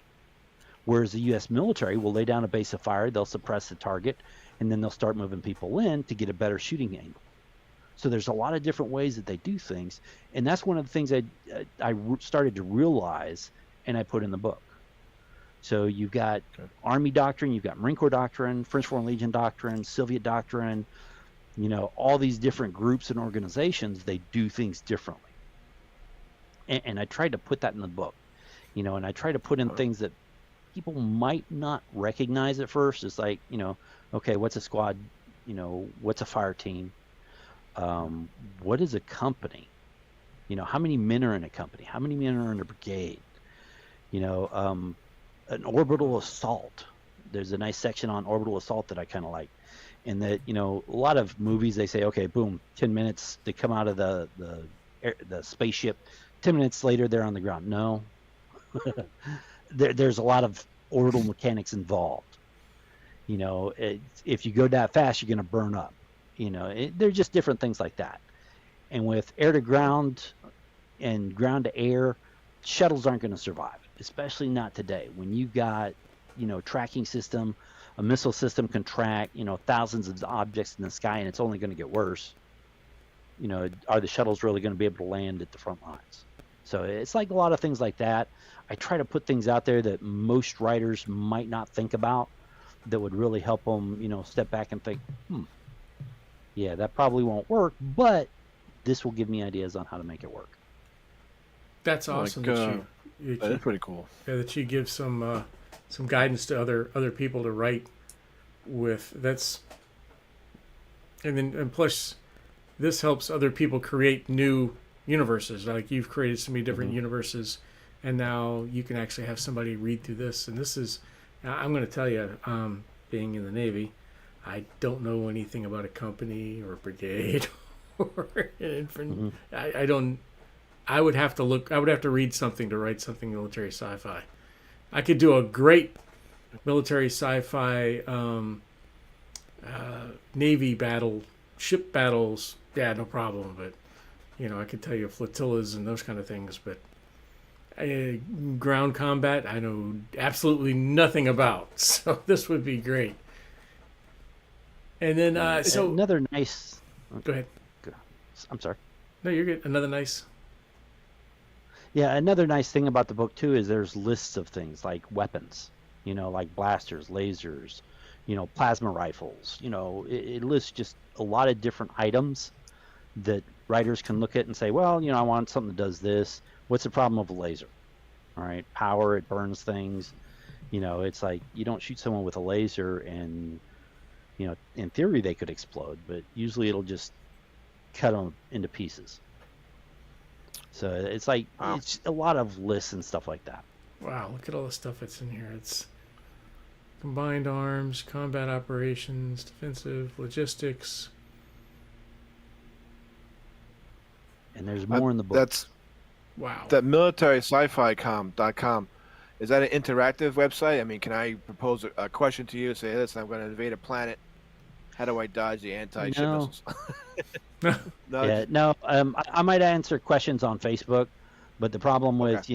Whereas the U.S. military will lay down a base of fire, they'll suppress the target, and then they'll start moving people in to get a better shooting angle. So there's a lot of different ways that they do things, and that's one of the things I started to realize, and I put in the book. So you've got Army doctrine, you've got Marine Corps doctrine, French Foreign Legion doctrine, Soviet doctrine, all these different groups and organizations, they do things differently. And I tried to put that in the book, and I try to put in things that people might not recognize at first. It's like, okay, what's a squad? What's a fire team? What is a company? How many men are in a company? How many men are in a brigade? An orbital assault. There's a nice section on orbital assault that I kind of like. And that, a lot of movies, they say, okay, boom, 10 minutes, they come out of the spaceship. 10 minutes later, they're on the ground. No. There's a lot of orbital mechanics involved. If you go that fast, you're going to burn up. They're just different things like that. And with air to ground and ground to air, shuttles aren't going to survive, especially not today. When you've got, tracking system, a missile system can track, thousands of objects in the sky, and it's only going to get worse. Are the shuttles really going to be able to land at the front lines? So it's like a lot of things like that. I try to put things out there that most writers might not think about, that would really help them, step back and think, yeah, that probably won't work, but this will give me ideas on how to make it work. That's awesome. That's pretty cool. Yeah, that you give some guidance to other people to write with. And plus, this helps other people create new universes. Like you've created so many different universes, and now you can actually have somebody read through this. And this is, I'm going to tell you, being in the Navy, I don't know anything about a company or a brigade or an infantry. I don't. I would have to look. I would have to read something to write something military sci-fi. I could do a great military sci-fi Navy battle, ship battles. Yeah, no problem. But I could tell you flotillas and those kind of things. But ground combat, I know absolutely nothing about. So this would be great. And then, so another nice. Go ahead. I'm sorry. No, you're good. Another nice. Yeah, another nice thing about the book too is there's lists of things like weapons, like blasters, lasers, plasma rifles. It lists just a lot of different items that writers can look at and say, well, I want something that does this. What's the problem of a laser? All right, power, it burns things. It's like you don't shoot someone with a laser and, in theory they could explode, but usually it'll just cut them into pieces. So it's like it's a lot of lists and stuff like that. Wow, look at all the stuff that's in here. It's combined arms, combat operations, defensive, logistics. And there's more in the book. That's wow. That militarySciFi.com. Is that an interactive website? I mean, can I propose a question to you? Say, listen, I'm going to invade a planet. How do I dodge the anti-ship missiles? No. No. Yeah, no. I might answer questions on Facebook, but the problem with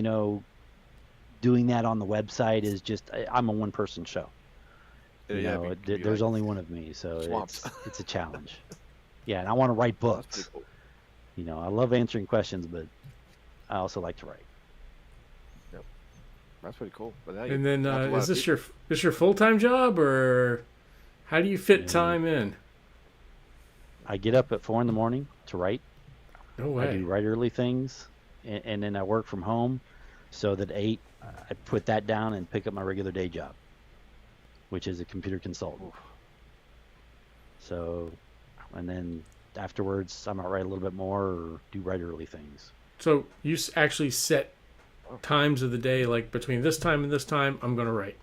doing that on the website is just I'm a one-person show. There's only one of me, so it's a challenge. Yeah, and I want to write books. Cool. I love answering questions, but I also like to write. Yep, that's pretty cool. But and then is this your full-time job, or how do you fit time in? I get up at 4 a.m. to write. No way. I do writerly things, and then I work from home. So that 8, I put that down and pick up my regular day job, which is a computer consultant. So, and then afterwards, I might write a little bit more or do writerly things. So you actually set times of the day, like between this time and this time, I'm going to write.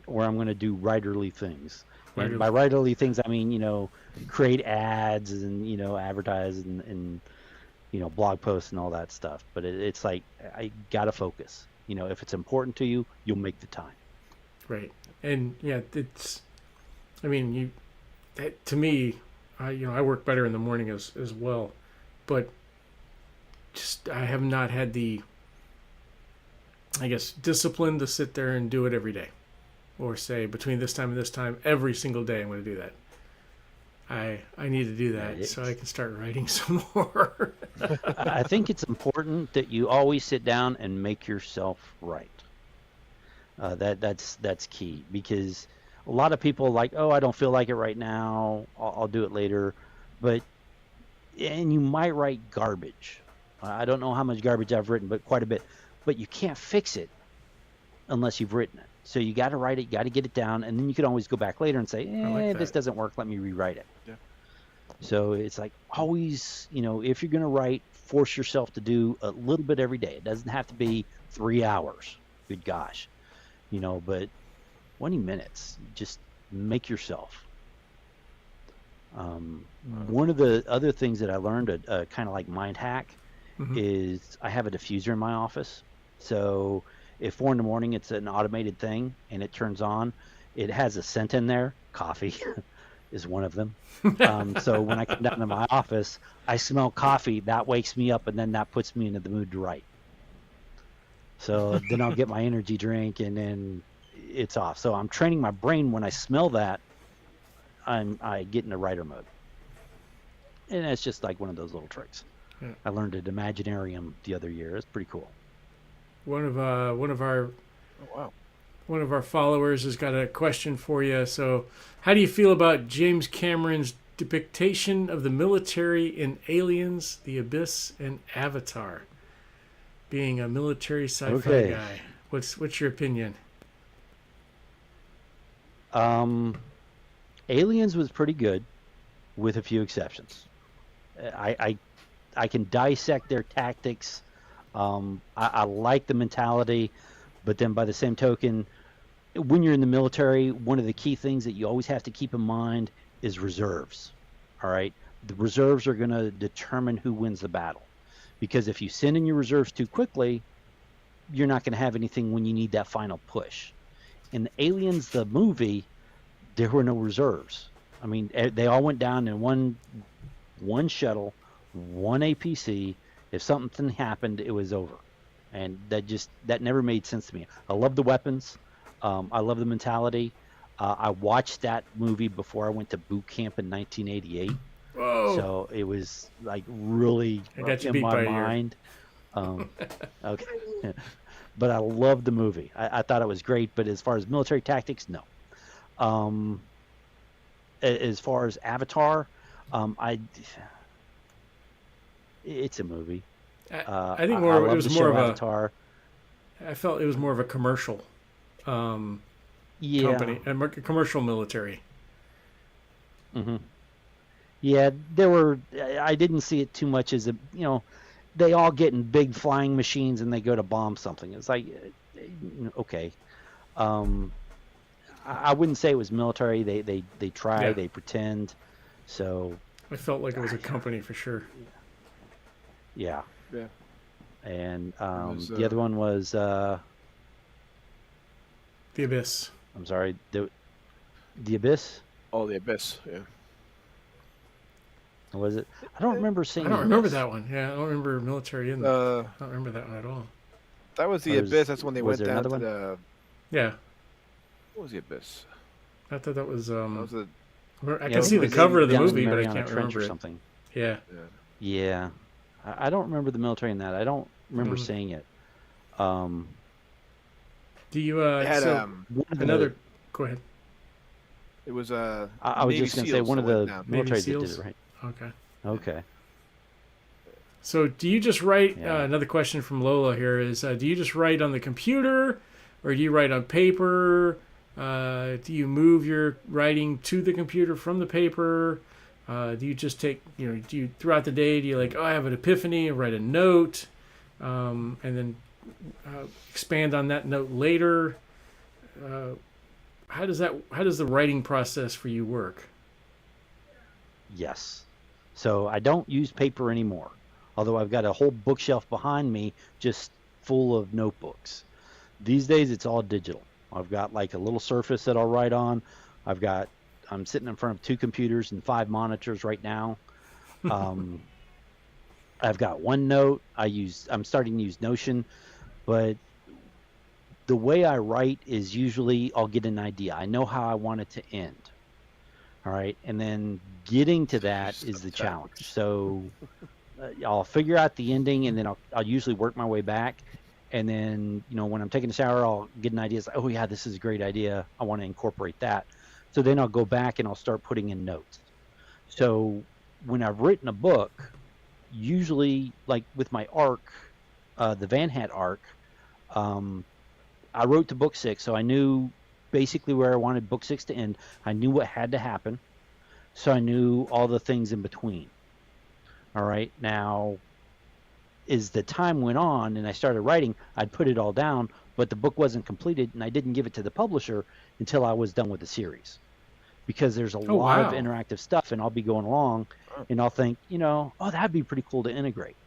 Or I'm going to do writerly things. And Writerly. by writerly things, I mean, create ads and, advertise and blog posts and all that stuff. But it's like, I got to focus. If it's important to you, you'll make the time. Right. And yeah, to me, I work better in the morning as well, but just, I have not had the, I guess, discipline to sit there and do it every day, or say between this time and this time, every single day I'm going to do that. I need to do that so I can start writing some more. I think it's important that you always sit down and make yourself write. That's key, because a lot of people like, oh, I don't feel like it right now. I'll do it later. And you might write garbage. I don't know how much garbage I've written, but quite a bit. But you can't fix it unless you've written it. So you got to write it, you got to get it down, and then you can always go back later and say, this doesn't work, let me rewrite it. Yeah. So it's like always, if you're going to write, force yourself to do a little bit every day. It doesn't have to be 3 hours. Good gosh. But 20 minutes, just make yourself. One of the other things that I learned, kind of like mind hack, is I have a diffuser in my office. So if 4 a.m, it's an automated thing and it turns on, it has a scent in there. Coffee is one of them. So when I come down to my office, I smell coffee. That wakes me up, and then that puts me into the mood to write. So then I'll get my energy drink, and then it's off. So I'm training my brain when I smell that, I get into writer mode. And it's just like one of those little tricks. Yeah. I learned at Imaginarium the other year. It's pretty cool. One of our Oh, wow. followers has got a question for you. So, how do you feel about James Cameron's depiction of the military in Aliens, The Abyss, and Avatar? Being a military sci-fi guy, what's your opinion? Aliens was pretty good, with a few exceptions. I can dissect their tactics. I like the mentality, but then by the same token, when you're in the military, one of the key things that you always have to keep in mind is reserves. All right, the reserves are going to determine who wins the battle, because if you send in your reserves too quickly, you're not going to have anything when you need that final push. In Aliens, the movie, there were no reserves. I mean, they all went down in one shuttle, one APC. If something happened, it was over. And that never made sense to me. I love the weapons. I love the mentality. I watched that movie before I went to boot camp in 1988. Whoa! So it was like really in my mind. Okay. But I loved the movie. I thought it was great. But as far as military tactics, no. As far as Avatar, it's a movie. I think it was more of Avatar. I felt it was more of a commercial company, a commercial military. Mm-hmm. Yeah, I didn't see it too much as they all get in big flying machines and they go to bomb something. It's like, okay. I wouldn't say it was military. They try, they pretend. So I felt like it was a company for sure. Yeah. Yeah. And the other one was The Abyss. I'm sorry, the Abyss. Oh, The Abyss. Yeah. Was it? I don't remember seeing. I don't remember that one. Yeah, I don't remember military in there. I don't remember that one at all. That was The Abyss. That's when they went down to the. Yeah. What was The Abyss? I thought that was. That was I can see the cover of the movie, but I can't remember it. Something. Yeah. Yeah. I don't remember the military in that. I don't remember seeing it. Do you had another? Go ahead. It was I was just going to say one of the military that did it, right? Okay. Okay. So do you just write? Yeah. Another question from Lola here is: do you just write on the computer, or do you write on paper? Do you move your writing to the computer from the paper? Do you just take, do you throughout the day, do you like, oh, I have an epiphany and write a note, and then expand on that note later? How does the writing process for you work? Yes. So I don't use paper anymore, although I've got a whole bookshelf behind me just full of notebooks. These days it's all digital. I've got like a little Surface that I'll write on. I'm sitting in front of 2 computers and 5 monitors right now. I've got OneNote. I'm starting to use Notion, but the way I write is usually I'll get an idea. I know how I want it to end. All right. And then getting to that is the challenge. So I'll figure out the ending, and then I'll usually work my way back. And then, when I'm taking a shower, I'll get an idea. It's like, oh yeah, this is a great idea. I want to incorporate that. So then I'll go back and I'll start putting in notes. So when I've written a book, usually like with my arc, the Van Hat arc, I wrote to book 6. So I knew basically where I wanted book 6 to end. I knew what had to happen. So I knew all the things in between. All right. Now, as the time went on and I started writing, I'd put it all down, but the book wasn't completed, and I didn't give it to the publisher until I was done with the series. Because there's a lot of interactive stuff, and I'll be going along, and I'll think, oh, that'd be pretty cool to integrate.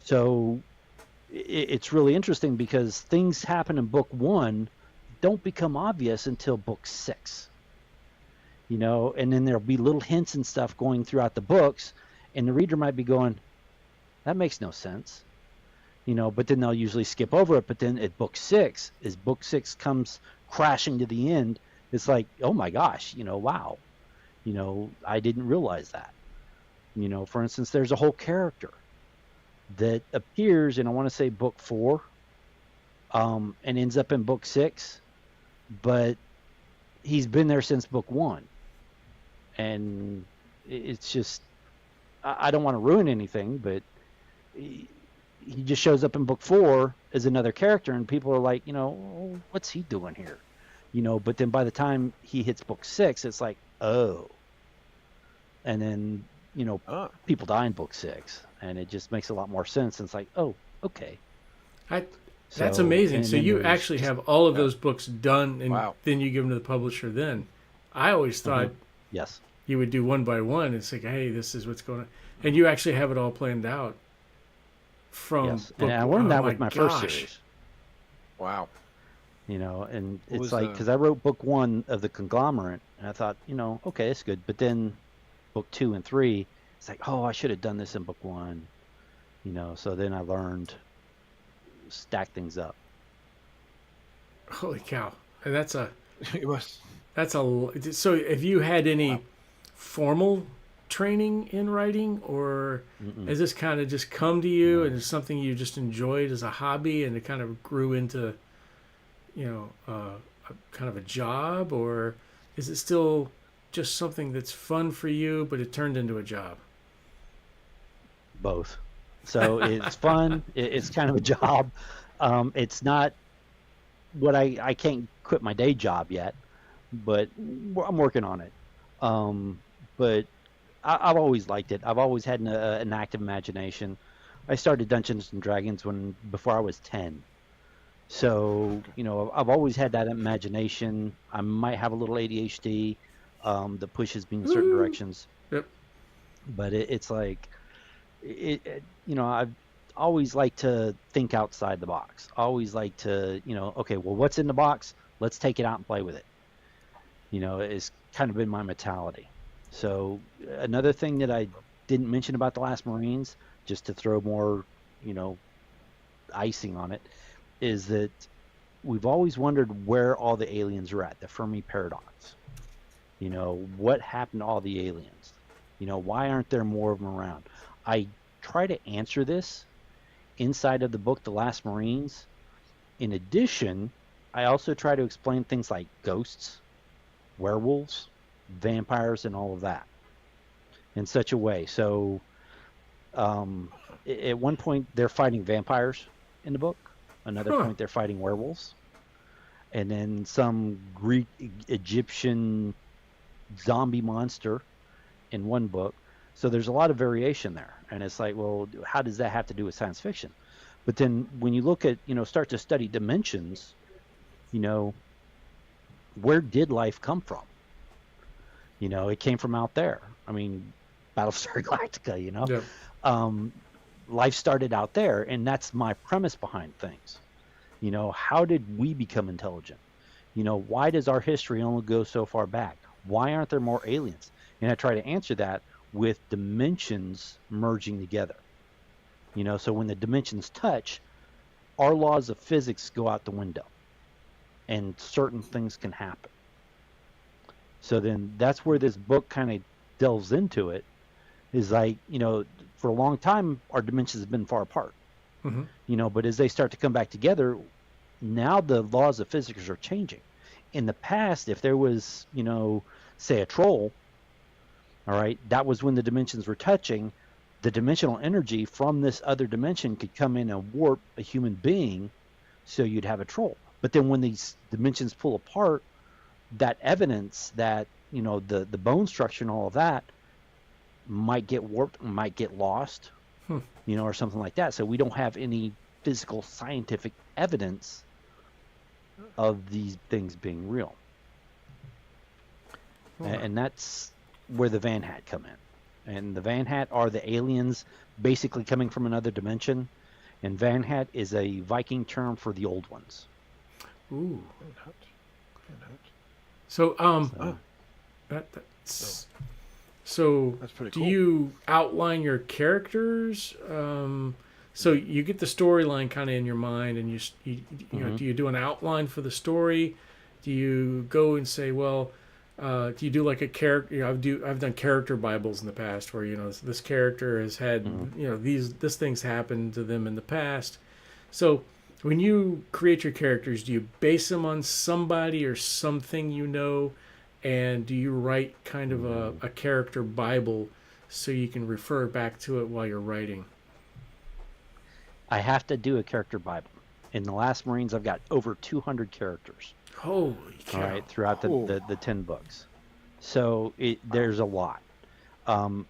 So it's really interesting because things happen in book 1 don't become obvious until book 6. And then there'll be little hints and stuff going throughout the books, and the reader might be going, that makes no sense. But then they'll usually skip over it. But then at book 6, as book 6 comes crashing to the end, it's like, oh my gosh, wow. I didn't realize that. For instance, there's a whole character that appears in, I want to say, book 4, and ends up in book 6, but he's been there since book 1. And it's just, I don't want to ruin anything, but he just shows up in book 4 as another character, and people are like, oh, what's he doing here? But then by the time he hits book 6, it's like, oh. And then, people die in book 6, and it just makes a lot more sense. And it's like, oh, okay. That's amazing. So you actually have all of those books done, and then you give them to the publisher then. I always thought yes, you would do one by one. It's like, hey, this is what's going on. And you actually have it all planned out. Yes. And I learned that with my first series. Wow. And it's like, because I wrote book 1 of the Conglomerate, and I thought, okay, it's good. But then book 2 and 3, it's like, oh, I should have done this in book 1. So then I learned stack things up. Holy cow. And that's a It was. so have you had any formal training in writing, or has this kind of just come to you and it's something you just enjoyed as a hobby, and it kind of grew into kind of a job, or is it still just something that's fun for you but it turned into a job? Both. So it's fun. It's kind of a job. It's not what I can't quit my day job yet, but I'm working on it. But I've always liked it. I've always had an active imagination. I started Dungeons and Dragons before I was 10. So, I've always had that imagination. I might have a little ADHD that pushes me in certain directions. Yep. But it's like, I've always liked to think outside the box. Always like to, okay, well, what's in the box? Let's take it out and play with it. It's kind of been my mentality. So another thing that I didn't mention about The Last Marines, just to throw more, icing on it, is that we've always wondered where all the aliens are at, the Fermi paradox. What happened to all the aliens? Why aren't there more of them around? I try to answer this inside of the book, The Last Marines. In addition, I also try to explain things like ghosts, werewolves, vampires, and all of that in such a way. So At one point, they're fighting vampires in the book. Another Huh. point, they're fighting werewolves. And then some Greek, Egyptian zombie monster in one book. So there's a lot of variation there. And it's like, well, how does that have to do with science fiction? But then when you look at, start to study dimensions, where did life come from? It came from out there. I mean, Battlestar Galactica, Yeah. Life started out there, and that's my premise behind things. How did we become intelligent? Why does our history only go so far back? Why aren't there more aliens? And I try to answer that with dimensions merging together. So when the dimensions touch, our laws of physics go out the window, and certain things can happen. So then that's where this book kind of delves into it, is like, for a long time, our dimensions have been far apart. Mm-hmm. But as they start to come back together, now the laws of physics are changing. In the past, if there was, say a troll, all right, that was when the dimensions were touching. The dimensional energy from this other dimension could come in and warp a human being, so you'd have a troll. But then when these dimensions pull apart, that evidence that, the bone structure and all of that might get warped, might get lost, or something like that. So we don't have any physical scientific evidence of these things being real. And that's where the Van Hat come in. And the Van Hat are the aliens basically coming from another dimension. And Van Hat is a Viking term for the old ones. Ooh. Van Hut. So, So- so That's pretty do cool. you outline your characters? So you get the storyline kind of in your mind, and you know, do you do an outline for the story? Do you go and say, well, do you do like a character? I've done character Bibles in the past, where this character has had this thing's happened to them in the past. So when you create your characters, do you base them on somebody or something and do you write kind of a character Bible so you can refer back to it while you're writing? I have to do a character Bible. In the Last Marines, I've got over 200 characters. Holy cow. All right, throughout the 10 books. So there's a lot. I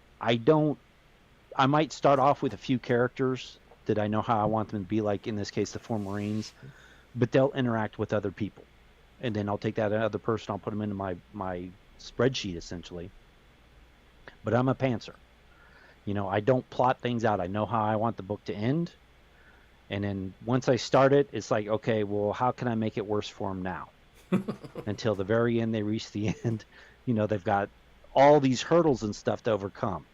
might start off with a few characters that I know how I want them to be, like in this case, the 4 Marines, but they'll interact with other people. And then I'll take that other person, I'll put them into my spreadsheet, essentially. But I'm a pantser. I don't plot things out. I know how I want the book to end. And then once I start it, it's like, okay, well, how can I make it worse for them now? Until the very end, they reach the end. They've got all these hurdles and stuff to overcome.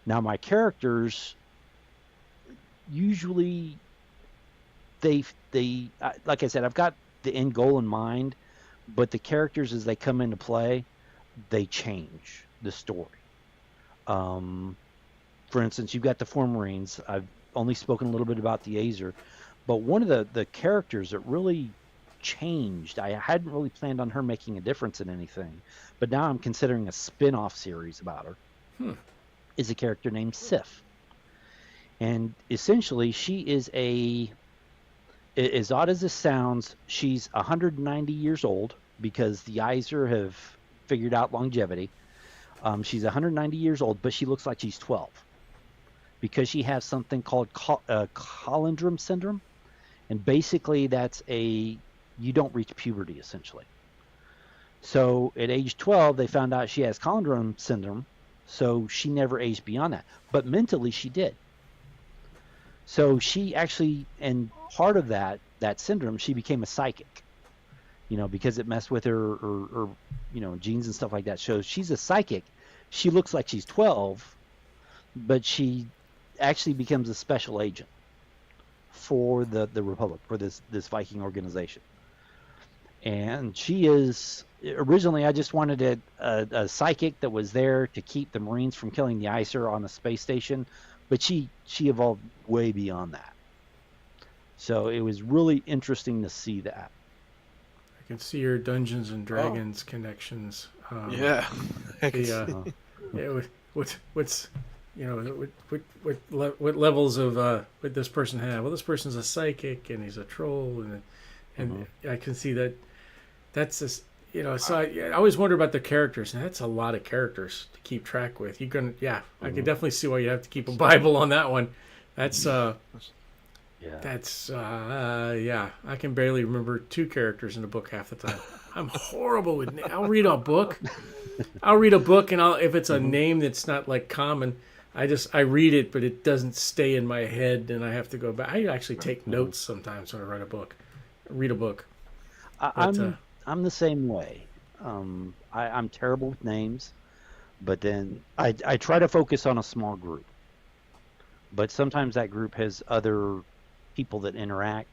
Now, my characters, usually, they like I said, I've got the end goal in mind, but the characters, as they come into play, they change the story. For instance, you've got the 4 Marines. I've only spoken a little bit about the Azer, but one of the characters that really changed, I hadn't really planned on her making a difference in anything, but now I'm considering a spin-off series about her, is a character named Sif. And essentially, she is as odd as this sounds, she's 190 years old, because the Iser have figured out longevity. She's 190 years old, but she looks like she's 12, because she has something called Colindrum syndrome. And basically that's you don't reach puberty, essentially. So at age 12, they found out she has Colindrum syndrome, so she never aged beyond that. But mentally, she did. So she actually, and part of that syndrome, she became a psychic, because it messed with her genes and stuff like that. So she's a psychic. She looks like she's 12, but she actually becomes a special agent for the Republic, for this Viking organization. And she is, originally I just wanted a psychic that was there to keep the Marines from killing the Iser on a space station, but she evolved way beyond that. So it was really interesting to see that. I can see your Dungeons and Dragons connections. Yeah. What's you know, what levels of what this person have. Well, this person's a psychic and he's a troll, and I can see that. That's just, you know. So I always wonder about the characters, and that's a lot of characters to keep track with. You can, yeah, I can definitely see why you have to keep a Bible on that one. That's yeah. I can barely remember 2 characters in a book half the time. I'm horrible with. I'll read a book. And if it's a name that's not like common, I read it, but it doesn't stay in my head, and I have to go back. I actually take notes sometimes when I read a book. I'm the same way. I'm terrible with names, but then I try to focus on a small group. But sometimes that group has other people that interact.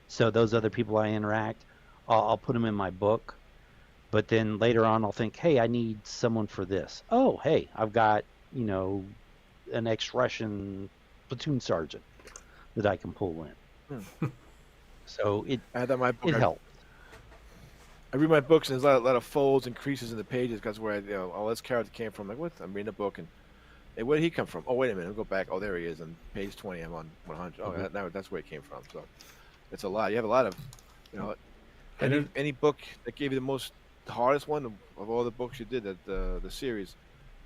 So those other people I interact, I'll put them in my book. But then later on, I'll think, hey, I need someone for this. Oh, hey, I've got, you know, an ex-Russian platoon sergeant that I can pull in. So I had that in my book. it helps. I read my books and there's a lot of folds and creases in the pages because where this character came from. Like, what? I'm reading a book and hey, where did he come from? Oh, wait a minute. I'll go back. Oh, there he is on page 20. I'm on 100. Oh, that's where he came from. So it's a lot. You have a lot of, you know, any book that gave you the hardest one of all the books you did, the series,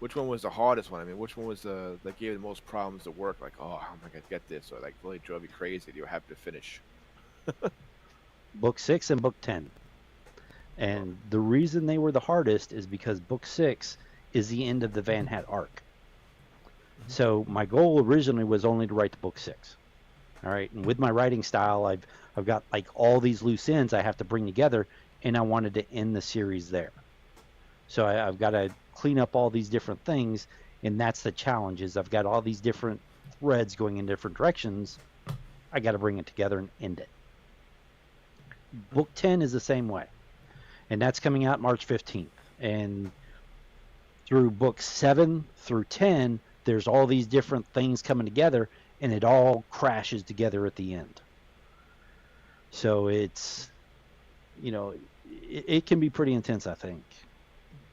which one was the hardest one? I mean, which one was that gave you the most problems to work? Like, oh, how am I going to get this? Or like really drove you crazy that you were happy to finish? Book 6 and book 10. And the reason they were the hardest is because book 6 is the end of the Van Hat arc. So my goal originally was only to write the book 6. All right. And with my writing style, I've got like all these loose ends I have to bring together, and I wanted to end the series there. So I've got to clean up all these different things, and that's the challenge. Is I've got all these different threads going in different directions. I got to bring it together and end it. Book 10 is the same way, and that's coming out March 15th. And through book 7 through 10, there's all these different things coming together, and it all crashes together at the end. So it's, you know, it can be pretty intense, I think.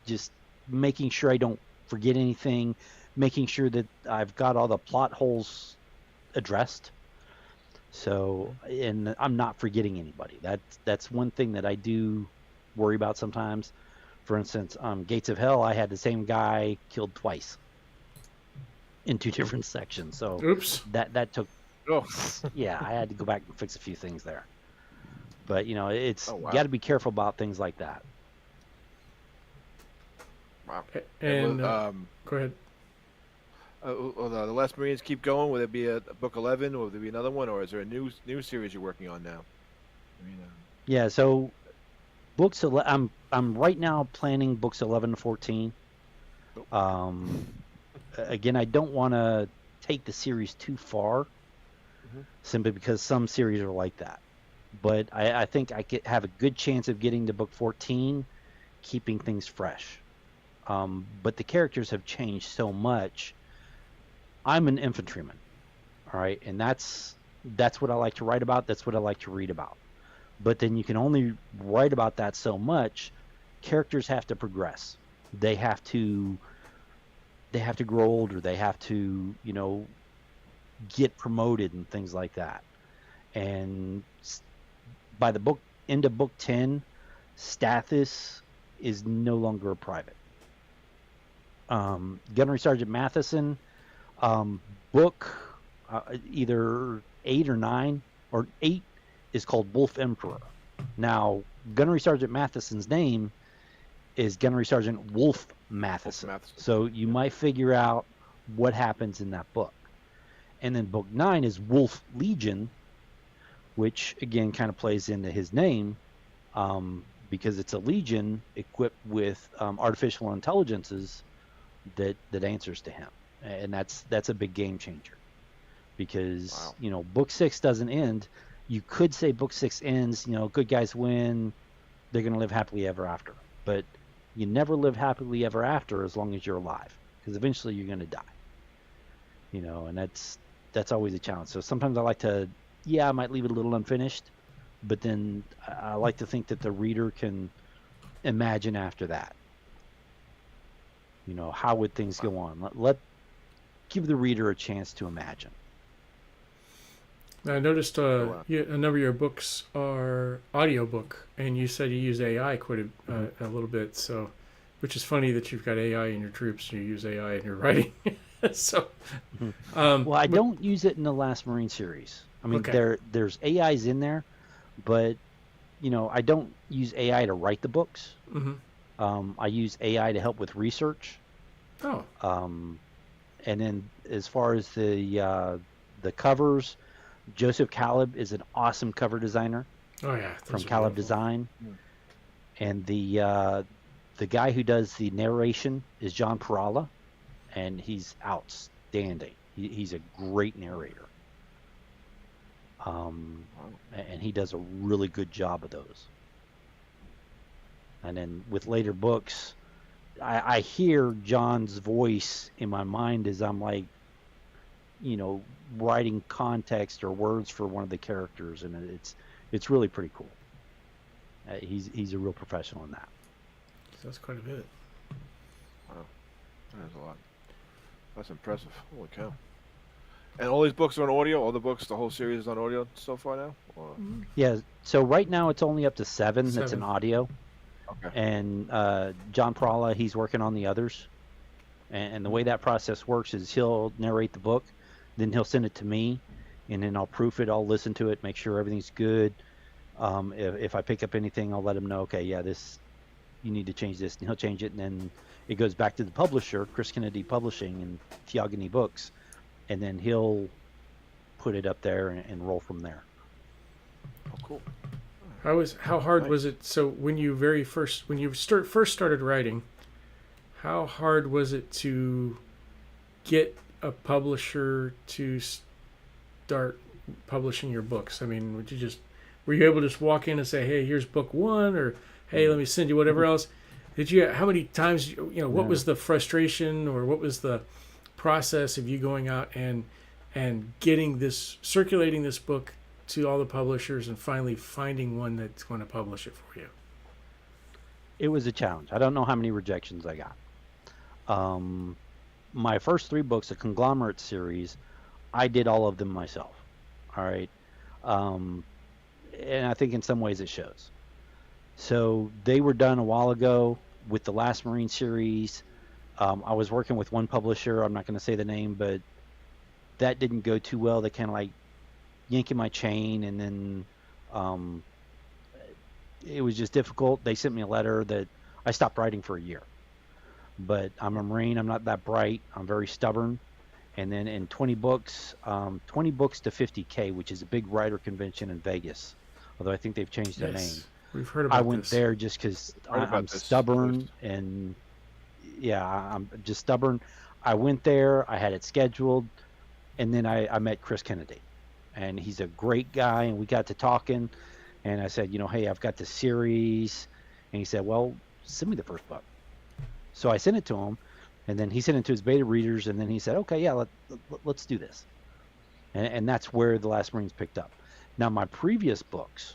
Just making sure I don't forget anything, making sure that I've got all the plot holes addressed. So, and I'm not forgetting anybody. That's one thing that I do worry about sometimes. For instance, Gates of Hell, I had the same guy killed twice in 2 different sections. So Oops. that took, yeah, I had to go back and fix a few things there. But, you know, it's you got to be careful about things like that. Wow. And go ahead. Will the Last Marines keep going? Will there be a book 11, or will there be another one, or is there a new series you're working on now? I mean, Yeah, so books. I'm right now planning books 11 to 14. Again, I don't want to take the series too far, simply because some series are like that. But I think I could have a good chance of getting to book 14, keeping things fresh. But the characters have changed so much. I'm an infantryman, all right, and that's what I like to write about. That's what I like to read about. But then you can only write about that so much. Characters have to progress. They have to grow older. They have to, you know, get promoted and things like that. And by the end of book 10, Stathis is no longer a private. Gunnery Sergeant Matheson, book either 8 or 9, or 8 is called Wolf Emperor. Now, Gunnery Sergeant Matheson's name is Gunnery Sergeant Wolf Matheson. So you might figure out what happens in that book. And then book 9 is Wolf Legion, which again kind of plays into his name, because it's a legion equipped with artificial intelligences that answers to him. And that's a big game changer, because you know, book 6 doesn't end. You could say book 6 ends, you know, good guys win, they're going to live happily ever after. But you never live happily ever after as long as you're alive, because eventually you're going to die. You know, and that's always a challenge. So sometimes I like to, I might leave it a little unfinished, but then I like to think that the reader can imagine after that. You know, how would things go on? give the reader a chance to imagine. I noticed wow. a number of your books are audiobook, and you said you use AI quite a little bit. So, which is funny that you've got AI in your troops and you use AI in your writing. So, Well, I but- don't use it in the Last Marine series. I mean, Okay. there's AIs in there, but I don't use AI to write the books. Mhm. I use AI to help with research. Oh, And then as far as the covers, Joseph Caleb is an awesome cover designer oh yeah, from those are Caleb beautiful. Design, and the guy who does the narration is John Perala, and he's outstanding. He's a great narrator, and he does a really good job of those. And then with later books, I hear John's voice in my mind as I'm like, writing context or words for one of the characters, and it's really pretty cool. He's a real professional in that. That's quite a bit. That is a lot. That's impressive. Holy cow. And all these books are on audio? All the books, the whole series is on audio so far now? Or... Yeah. So right now it's only up to 7 that's in 7. audio, Okay. and John Prala, he's working on the others. And the way that process works is he'll narrate the book, then he'll send it to me, and then I'll proof it. I'll listen to it, make sure everything's good. If I pick up anything, I'll let him know. Okay, yeah, you need to change this, and he'll change it, and then it goes back to the publisher, Chris Kennedy Publishing and Theogony Books, and then he'll put it up there and roll from there. Oh, cool. How hard Nice. was it? So when you first started writing, how hard was it to get a publisher to start publishing your books? I mean, were you able to just walk in and say, "Hey, here's book 1," or "Hey, let me send you whatever else"? How many times, what was the frustration, or what was the process of you going out and circulating this book to all the publishers and finally finding one that's going to publish it for you? It was a challenge. I don't know how many rejections I got. My first 3 books, the Conglomerate series, I did all of them myself. All right. And I think in some ways it shows. So they were done a while ago. With the Last Marine series, I was working with one publisher. I'm not going to say the name, but that didn't go too well. They kind of like yanking my chain, and then it was just difficult. They sent me a letter that I stopped writing for a year. But I'm a Marine. I'm not that bright. I'm very stubborn. And then in 20 books to 50K, which is a big writer convention in Vegas, although I think they've changed their name. We've heard about I went this. there just because Heard about I'm this. stubborn, and yeah, I'm just stubborn. I went there. I had it scheduled, and then I met Chris Kennedy, and he's a great guy, and we got to talking, and I said, hey, I've got this series, and he said, well, send me the first book. So I sent it to him, and then he sent it to his beta readers, and then he said, okay, yeah, let's do this, and that's where The Last Marines picked up. Now my previous books,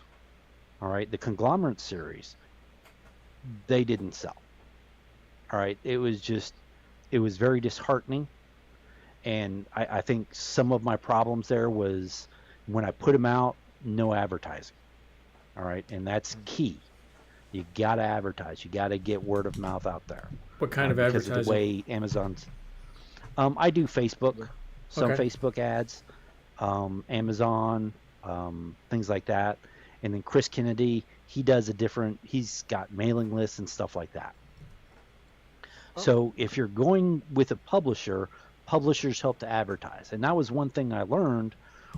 all right, the Conglomerate series, they didn't sell. All right, it was very disheartening, and I think some of my problems there was when I put them out, no advertising. All right, and that's key. You gotta advertise. You gotta get word of mouth out there. What kind of because advertising? of the way Amazon's. I do Facebook, some Okay. Facebook ads, Amazon, things like that, and then Chris Kennedy, he does he's got mailing lists and stuff like that. So if you're going with a publisher, publishers help to advertise, and that was one thing I learned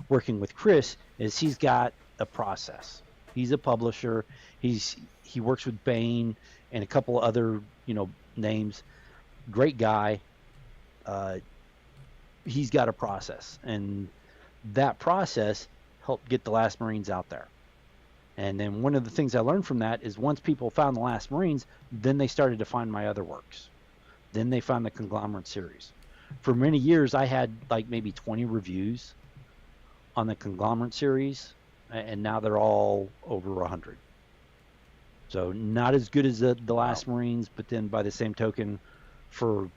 working with Chris is he's got a process. He's a publisher. He works with Bain and a couple other names. Great guy. He's got a process, and that process helped get The Last Marines out there. And then one of the things I learned from that is once people found The Last Marines, then they started to find my other works. Then they found the Conglomerate series. For many years, I had like maybe 20 reviews on the Conglomerate series, and now they're all over 100. So not as good as the Last Marines, but then by the same token, for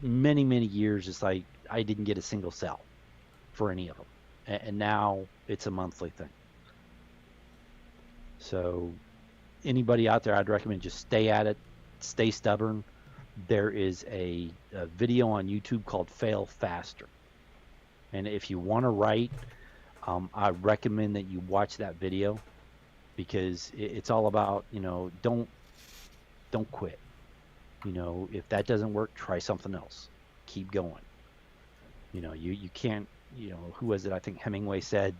many, many years, it's like I didn't get a single sell for any of them, and now it's a monthly thing. So anybody out there, I'd recommend just stay at it, stay stubborn. There is a video on YouTube called Fail Faster, and if you want to write, I recommend that you watch that video, because it's all about, don't quit. If that doesn't work, try something else. Keep going. You can't, who was it? I think Hemingway said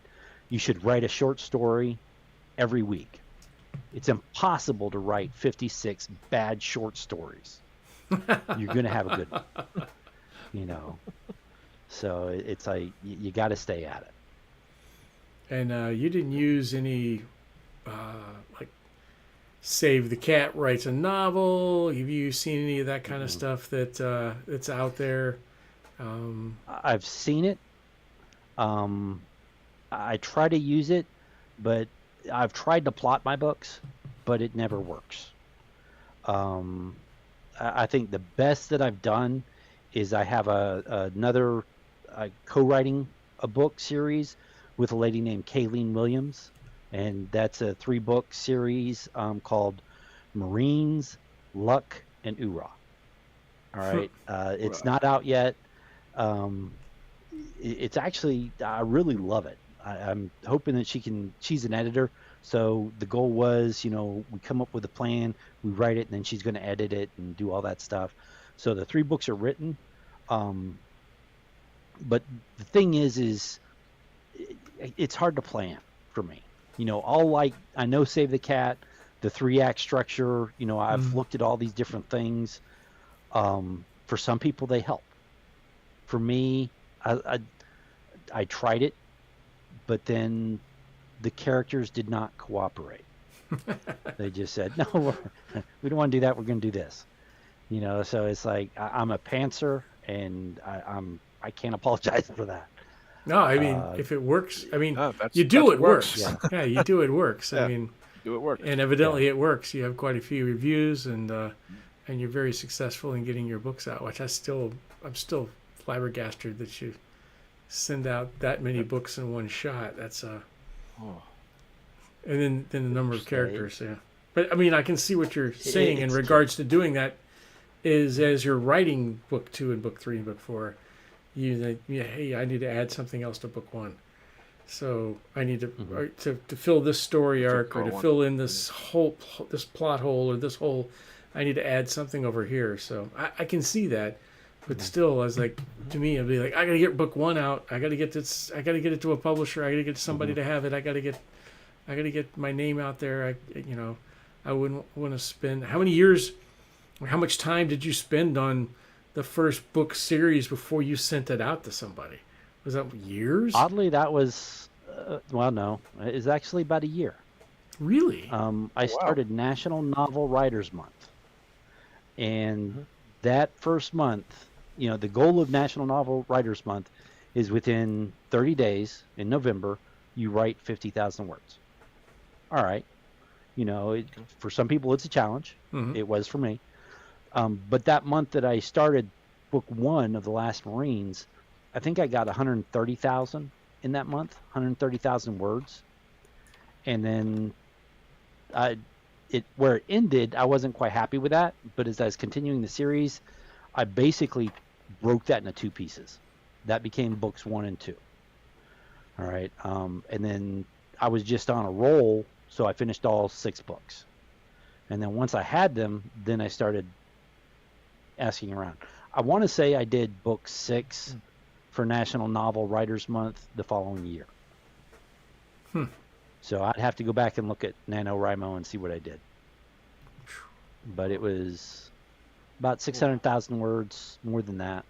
you should write a short story every week. It's impossible to write 56 bad short stories. You're going to have a good one. So it's like you got to stay at it. And you didn't use any like Save the Cat writes a novel. Have you seen any of that kind of stuff that's out there? I've seen it. I try to use it, but I've tried to plot my books, but it never works. I think the best that I've done is I have another co-writing a book series with a lady named Kayleen Williams, and that's a 3-book series called Marines, Luck, and Oorah. All right, it's not out yet. It's actually, I really love it. I'm hoping that she's an editor. So the goal was, we come up with a plan, we write it, and then she's going to edit it and do all that stuff. So the 3 books are written. But the thing is it's hard to plan for me. I know Save the Cat, the 3-act structure, I've looked at all these different things. For some people, they help. For me, I tried it, but then the characters did not cooperate. They just said, no, we don't want to do that. We're going to do this. So it's like, I'm a pantser, and I can't apologize for that. No, I mean, if it works, I mean, it works. Yeah. Yeah, you do it works. Yeah. I mean, Do it work. and evidently it works. You have quite a few reviews, and you're very successful in getting your books out, which I'm still flabbergasted that you send out that many books in one shot. That's and then the number of characters. Yeah, but I mean, I can see what you're saying in regards to doing that. Is as you're writing book 2 and book 3 and book 4, hey, I need to add something else to book 1. So I need to fill this story arc, or to fill in this this plot hole, or this whole. I need to add something over here. So I can see that, but still, I was like, to me, it'd be like, I gotta get book 1 out. I gotta get this. I gotta get it to a publisher. I gotta get somebody to have it. I gotta get my name out there. I wouldn't want to spend how much time did you spend on the first book series before you sent it out to somebody? Was that years? Oddly, that was, no, it was actually about a year. Really? I started National Novel Writers Month. And that first month, the goal of National Novel Writers Month is within 30 days in November, you write 50,000 words. All right. For some people, it's a challenge. It was for me. But that month that I started book 1 of The Last Marines, I think I got 130,000 in that month, 130,000 words. And then where it ended, I wasn't quite happy with that. But as I was continuing the series, I basically broke that into 2 pieces. That became books 1 and 2. All right. And then I was just on a roll, so I finished all 6 books. And then once I had them, then I started asking around. I want to say I did book 6 for National Novel Writers Month the following year. So I'd have to go back and look at NaNoWriMo and see what I did. But it was about 600,000 words, more than that,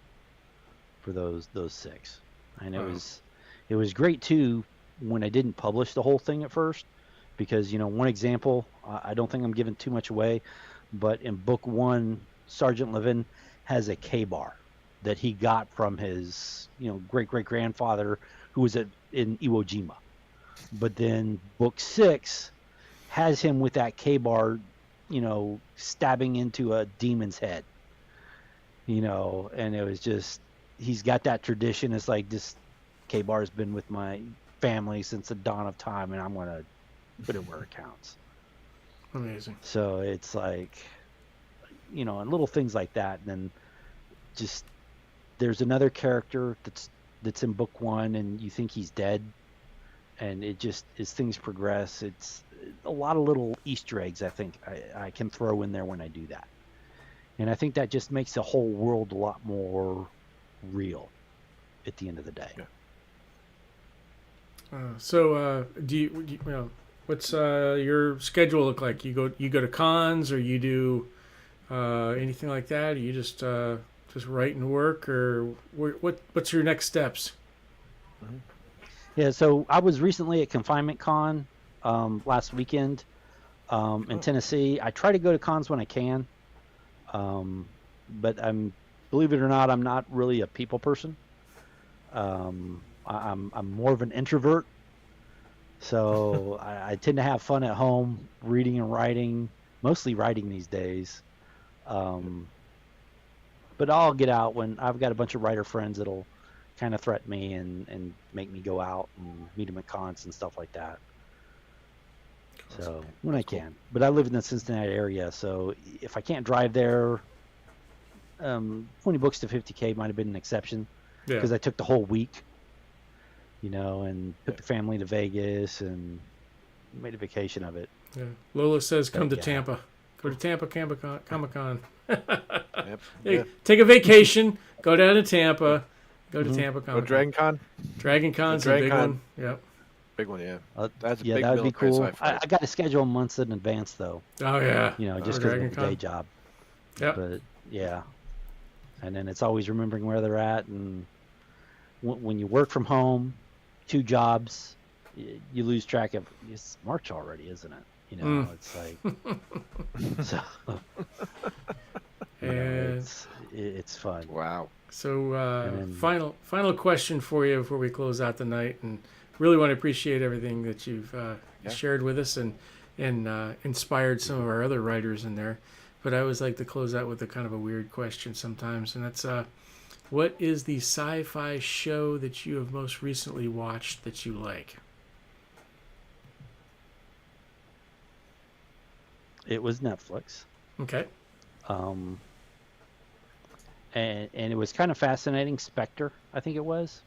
for those 6. And it was great too when I didn't publish the whole thing at first, because one example, I don't think I'm giving too much away, but in book 1, Sergeant Levin has a K-bar that he got from his great-great-grandfather who was in Iwo Jima. But then book 6 has him with that K-bar, stabbing into a demon's head, and it was just, he's got that tradition. It's like this K-Bar's been with my family since the dawn of time, and I'm gonna put it where it counts. Amazing. So it's like, you know, and little things like that. And then just there's another character that's in book 1, and you think he's dead, and it just, as things progress, it's a lot of little Easter eggs I think I can throw in there when I do that. And I think that just makes the whole world a lot more real at the end of the day. So do you know, what's your schedule look like? You go to cons, or you do anything like that? Or you just write and work, or what's your next steps? Yeah, so I was recently at Confinement Con last weekend in Tennessee. I try to go to cons when I can, but believe it or not, I'm not really a people person. I'm more of an introvert, so I tend to have fun at home, reading and writing, mostly writing these days. But I'll get out when I've got a bunch of writer friends that'll kind of threaten me and make me go out and meet them at cons and stuff like that. So when I can, but I live in the Cincinnati area, so if I can't drive there, 20 books to 50K might have been an exception, because I took the whole week, you know, and took the family to Vegas and made a vacation of it. Yeah. Lola says, "Come to Yeah. Tampa. Go to Tampa Comic Con. Yep. Hey, Yeah. take a vacation. Go down to Tampa. Go to Tampa Or Comic Con. Dragon Con? Dragon Con's a Dragon big Con. one. Yep. Big one, yeah. That's a Yeah, big that would be military cool. sci-fi. I got to schedule months in advance though, Oh yeah. you know, just Oh, because Dragon of the Con. day job. Yep. But yeah, and then it's always remembering where they're at, and when you work from home, 2 jobs, you lose track of. It's March already, isn't it? You know, it's like so. You know, And it's fun. Wow. so then- final question for you before we close out the night, and really want to appreciate everything that you've shared with us and inspired some of our other writers in there. But I always like to close out with a kind of a weird question sometimes, and that's what is the sci-fi show that you have most recently watched that you like? It was Netflix. Okay. And it was kind of fascinating. Spectre, I think it was.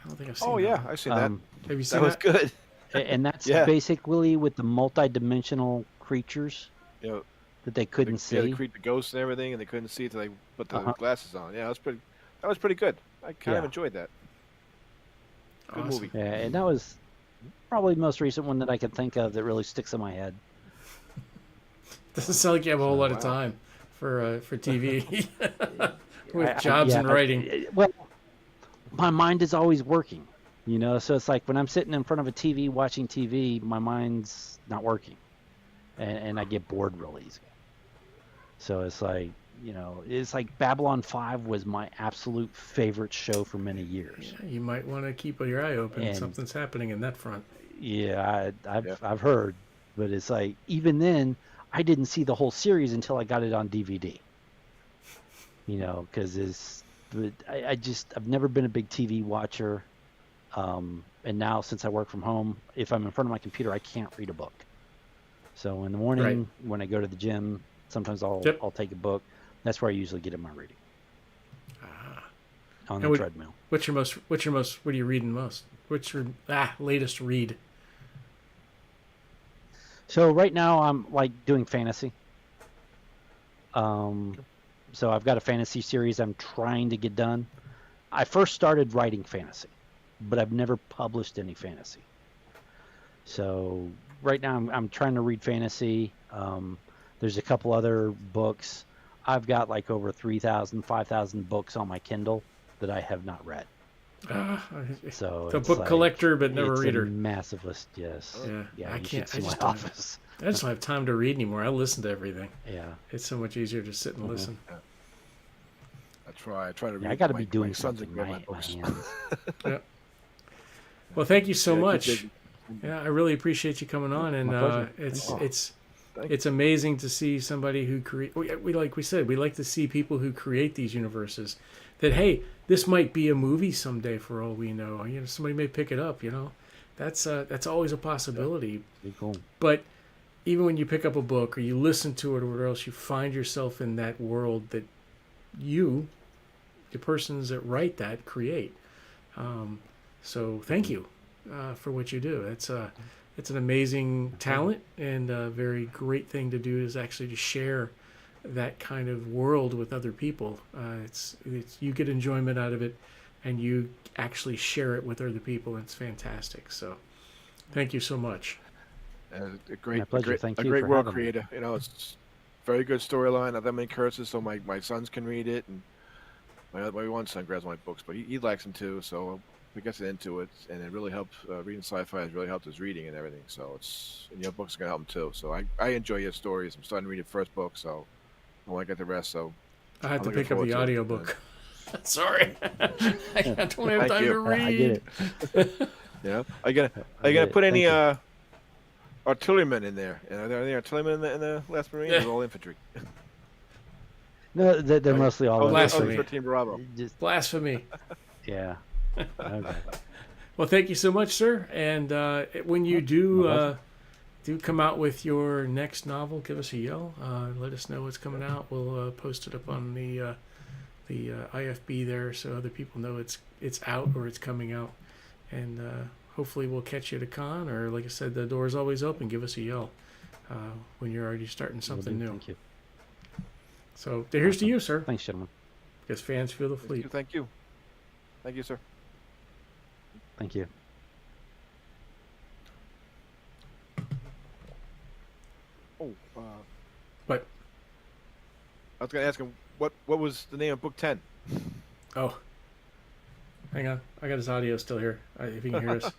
I don't think I've seen Oh, that yeah, one. I've seen that. Have you seen That was good. And that's Yeah. basically with the multi-dimensional creatures You know, that they couldn't they had see. to create the ghosts and everything, and they couldn't see it until they put the Uh-huh. glasses on. Yeah, that was pretty good. I kind of Yeah. enjoyed that. Good Awesome. movie. Yeah, and that was probably the most recent one that I can think of that really sticks in my head. Doesn't sound like you have a whole lot of Wow. time for TV with jobs and writing. Well, my mind is always working, you know. So it's like when I'm sitting in front of a TV watching TV, my mind's not working, and I get bored real easy. So it's like, you know, it's like Babylon 5 was my absolute favorite show for many years. Yeah, you might want to keep your eye open. And- Something's happening in that front. Yeah, Yeah. I've heard, but it's like even then I didn't see the whole series until I got it on DVD. You know, because I've never been a big TV watcher, and now since I work from home, if I'm in front of my computer, I can't read a book. So in the morning when I go to the gym, sometimes I'll take a book. That's where I usually get in my reading. On the And treadmill. What are you reading most? What's your latest read? So right now I'm like doing fantasy. So I've got a fantasy series I'm trying to get done. I first started writing fantasy, but I've never published any fantasy. So right now I'm trying to read fantasy. There's a couple other books. I've got like over 3,000, 5,000 books on my Kindle that I have not read. So The it's book like- collector, but never it's reader. A massive list, yes. Yeah, Yeah, I you can't. should see I just my don't have- office. I just don't have time to read anymore. I listen to everything. Yeah. It's so much easier to sit and listen. I try to read. Yeah, I got to my- be doing my sons something. and My books. hands. Well, thank you so Yeah, keep much. busy. Yeah, I really appreciate you coming on, and My pleasure. it's Thank it's amazing to see somebody who create. We like to see people who create these universes that hey, this might be a movie someday for all we know. You know, somebody may pick it up. You know, that's always a possibility. Pretty cool. But even when you pick up a book or you listen to it or whatever else, you find yourself in that world that you, the persons that write that, create. So thank you for what you do. It's an amazing talent, and a very great thing to do is actually to share that kind of world with other people. It's you get enjoyment out of it, and you actually share it with other people. It's fantastic. So thank you so much. A great, My pleasure. great, Thank a you great for world having me. creator. You know, it's very good storyline. Not that many curses, so my sons can read it, and my one son grabs my books, but he likes them too. So he gets into it, and it really helps. Reading sci-fi has really helped his reading and everything. So and your books are gonna help him too. So I enjoy your stories. I'm starting to read the first book, so I want to get the rest. So I have I'm to looking pick up forward the to it. audiobook. Sorry. I don't have Thank time you. to read. I get it. Yeah. Are you I gonna get put it. any Thank artillerymen in there? Are there any artillerymen in the last Marine? Or all infantry. No, they're mostly all Blasphemy. 13 Bravo. Just Blasphemy. yeah. Okay. Well, thank you so much, sir. And when you My pleasure. do come out with your next novel, give us a yell. Let us know what's coming out. We'll post it up on the IFB there, so other people know it's out or it's coming out. And hopefully we'll catch you at a con, or like I said, the door is always open. Give us a yell when you're already starting Will something do. new. Thank you. So here's to you, sir. Thanks, gentlemen. Because fans feel the fleet. Thank you. Thank you, sir. Thank you. Oh, But I was gonna ask him what was the name of book 10? oh, hang on, I got his audio still here. If you can hear us.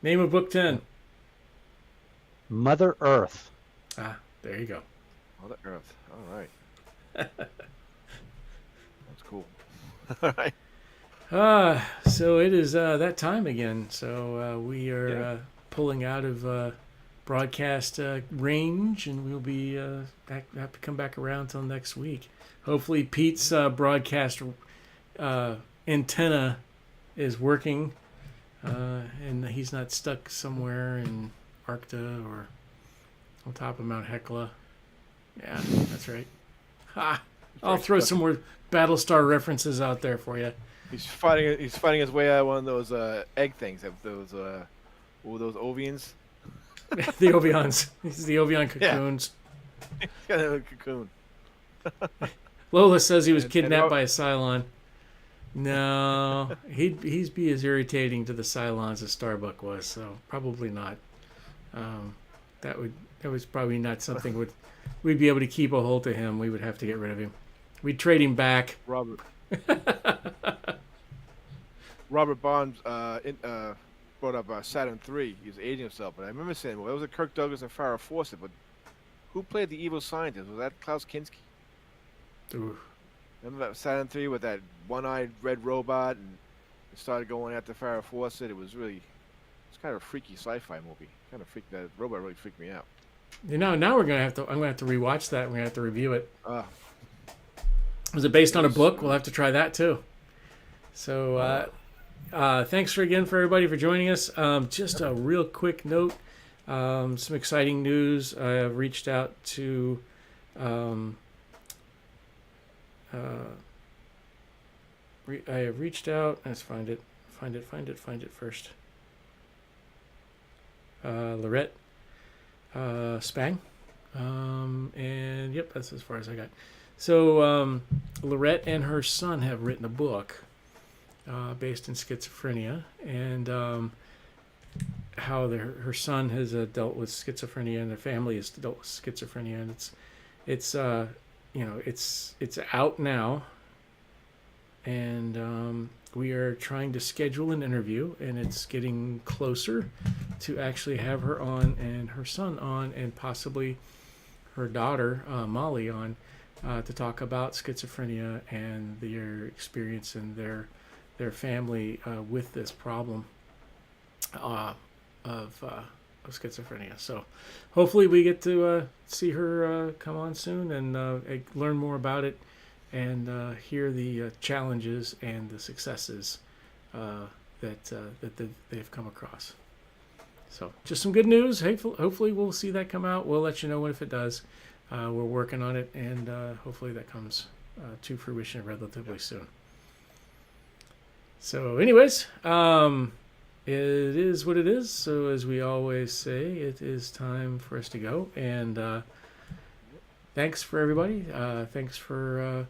Name of book 10. Mother Earth. Ah, there you go. Mother Earth. All right. That's cool. All right. So it is that time again. So we are pulling out of broadcast range, and we'll be have to come back around till next week. Hopefully, Pete's broadcast antenna is working, and he's not stuck somewhere in Arcta or on top of Mount Hecla. Yeah, that's right. Ha! I'll throw some more Battlestar references out there for you. He's fighting his way out of one of those egg things. Those what were those Ovians? The Ovions. These are the Ovion cocoons. He's got a cocoon. Lola says he was And kidnapped by a Cylon. No, he'd be as irritating to the Cylons as Starbuck was, so probably not. That was probably not something we'd be able to keep a hold of him. We would have to get rid of him. We'd trade him back. Robert Bonds brought up Saturn III. He was aging himself, but I remember saying, well, it was a Kirk Douglas and Farrah Fawcett, but who played the evil scientist? Was that Klaus Kinski? Ooh. Remember that Saturn III with that one-eyed red robot, and it started going after Farrah Fawcett? It's kind of a freaky sci-fi movie. That robot really freaked me out. You know, now I'm gonna have to rewatch that. We're gonna have to review it. Uh, Was it based on a book? We'll have to try that too. So, thanks again for everybody for joining us. Just a real quick note, some exciting news. I have reached out to let's find it first. Lorette Spang. And yep, that's as far as I got. So Lorette and her son have written a book based in schizophrenia, and how her son has dealt with schizophrenia, and their family has dealt with schizophrenia, and it's out now, and we are trying to schedule an interview, and it's getting closer to actually have her on, and her son on, and possibly her daughter Molly on, to talk about schizophrenia and their experience and their family with this problem of schizophrenia. So hopefully we get to see her come on soon and learn more about it, and hear the challenges and the successes that they've come across. So just some good news. Hopefully we'll see that come out. We'll let you know if it does. We're working on it, and hopefully that comes to fruition relatively soon. So anyways, it is what it is. So as we always say, it is time for us to go. And thanks for everybody. Thanks for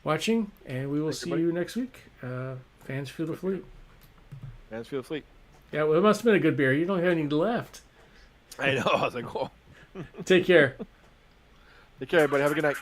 watching, and we will see you next week. Fans Feel the Fleet. Fans Feel the Fleet. Yeah, well, it must have been a good beer. You don't have any left. I know. I was like, oh. Take care. Take care, everybody. Have a good night.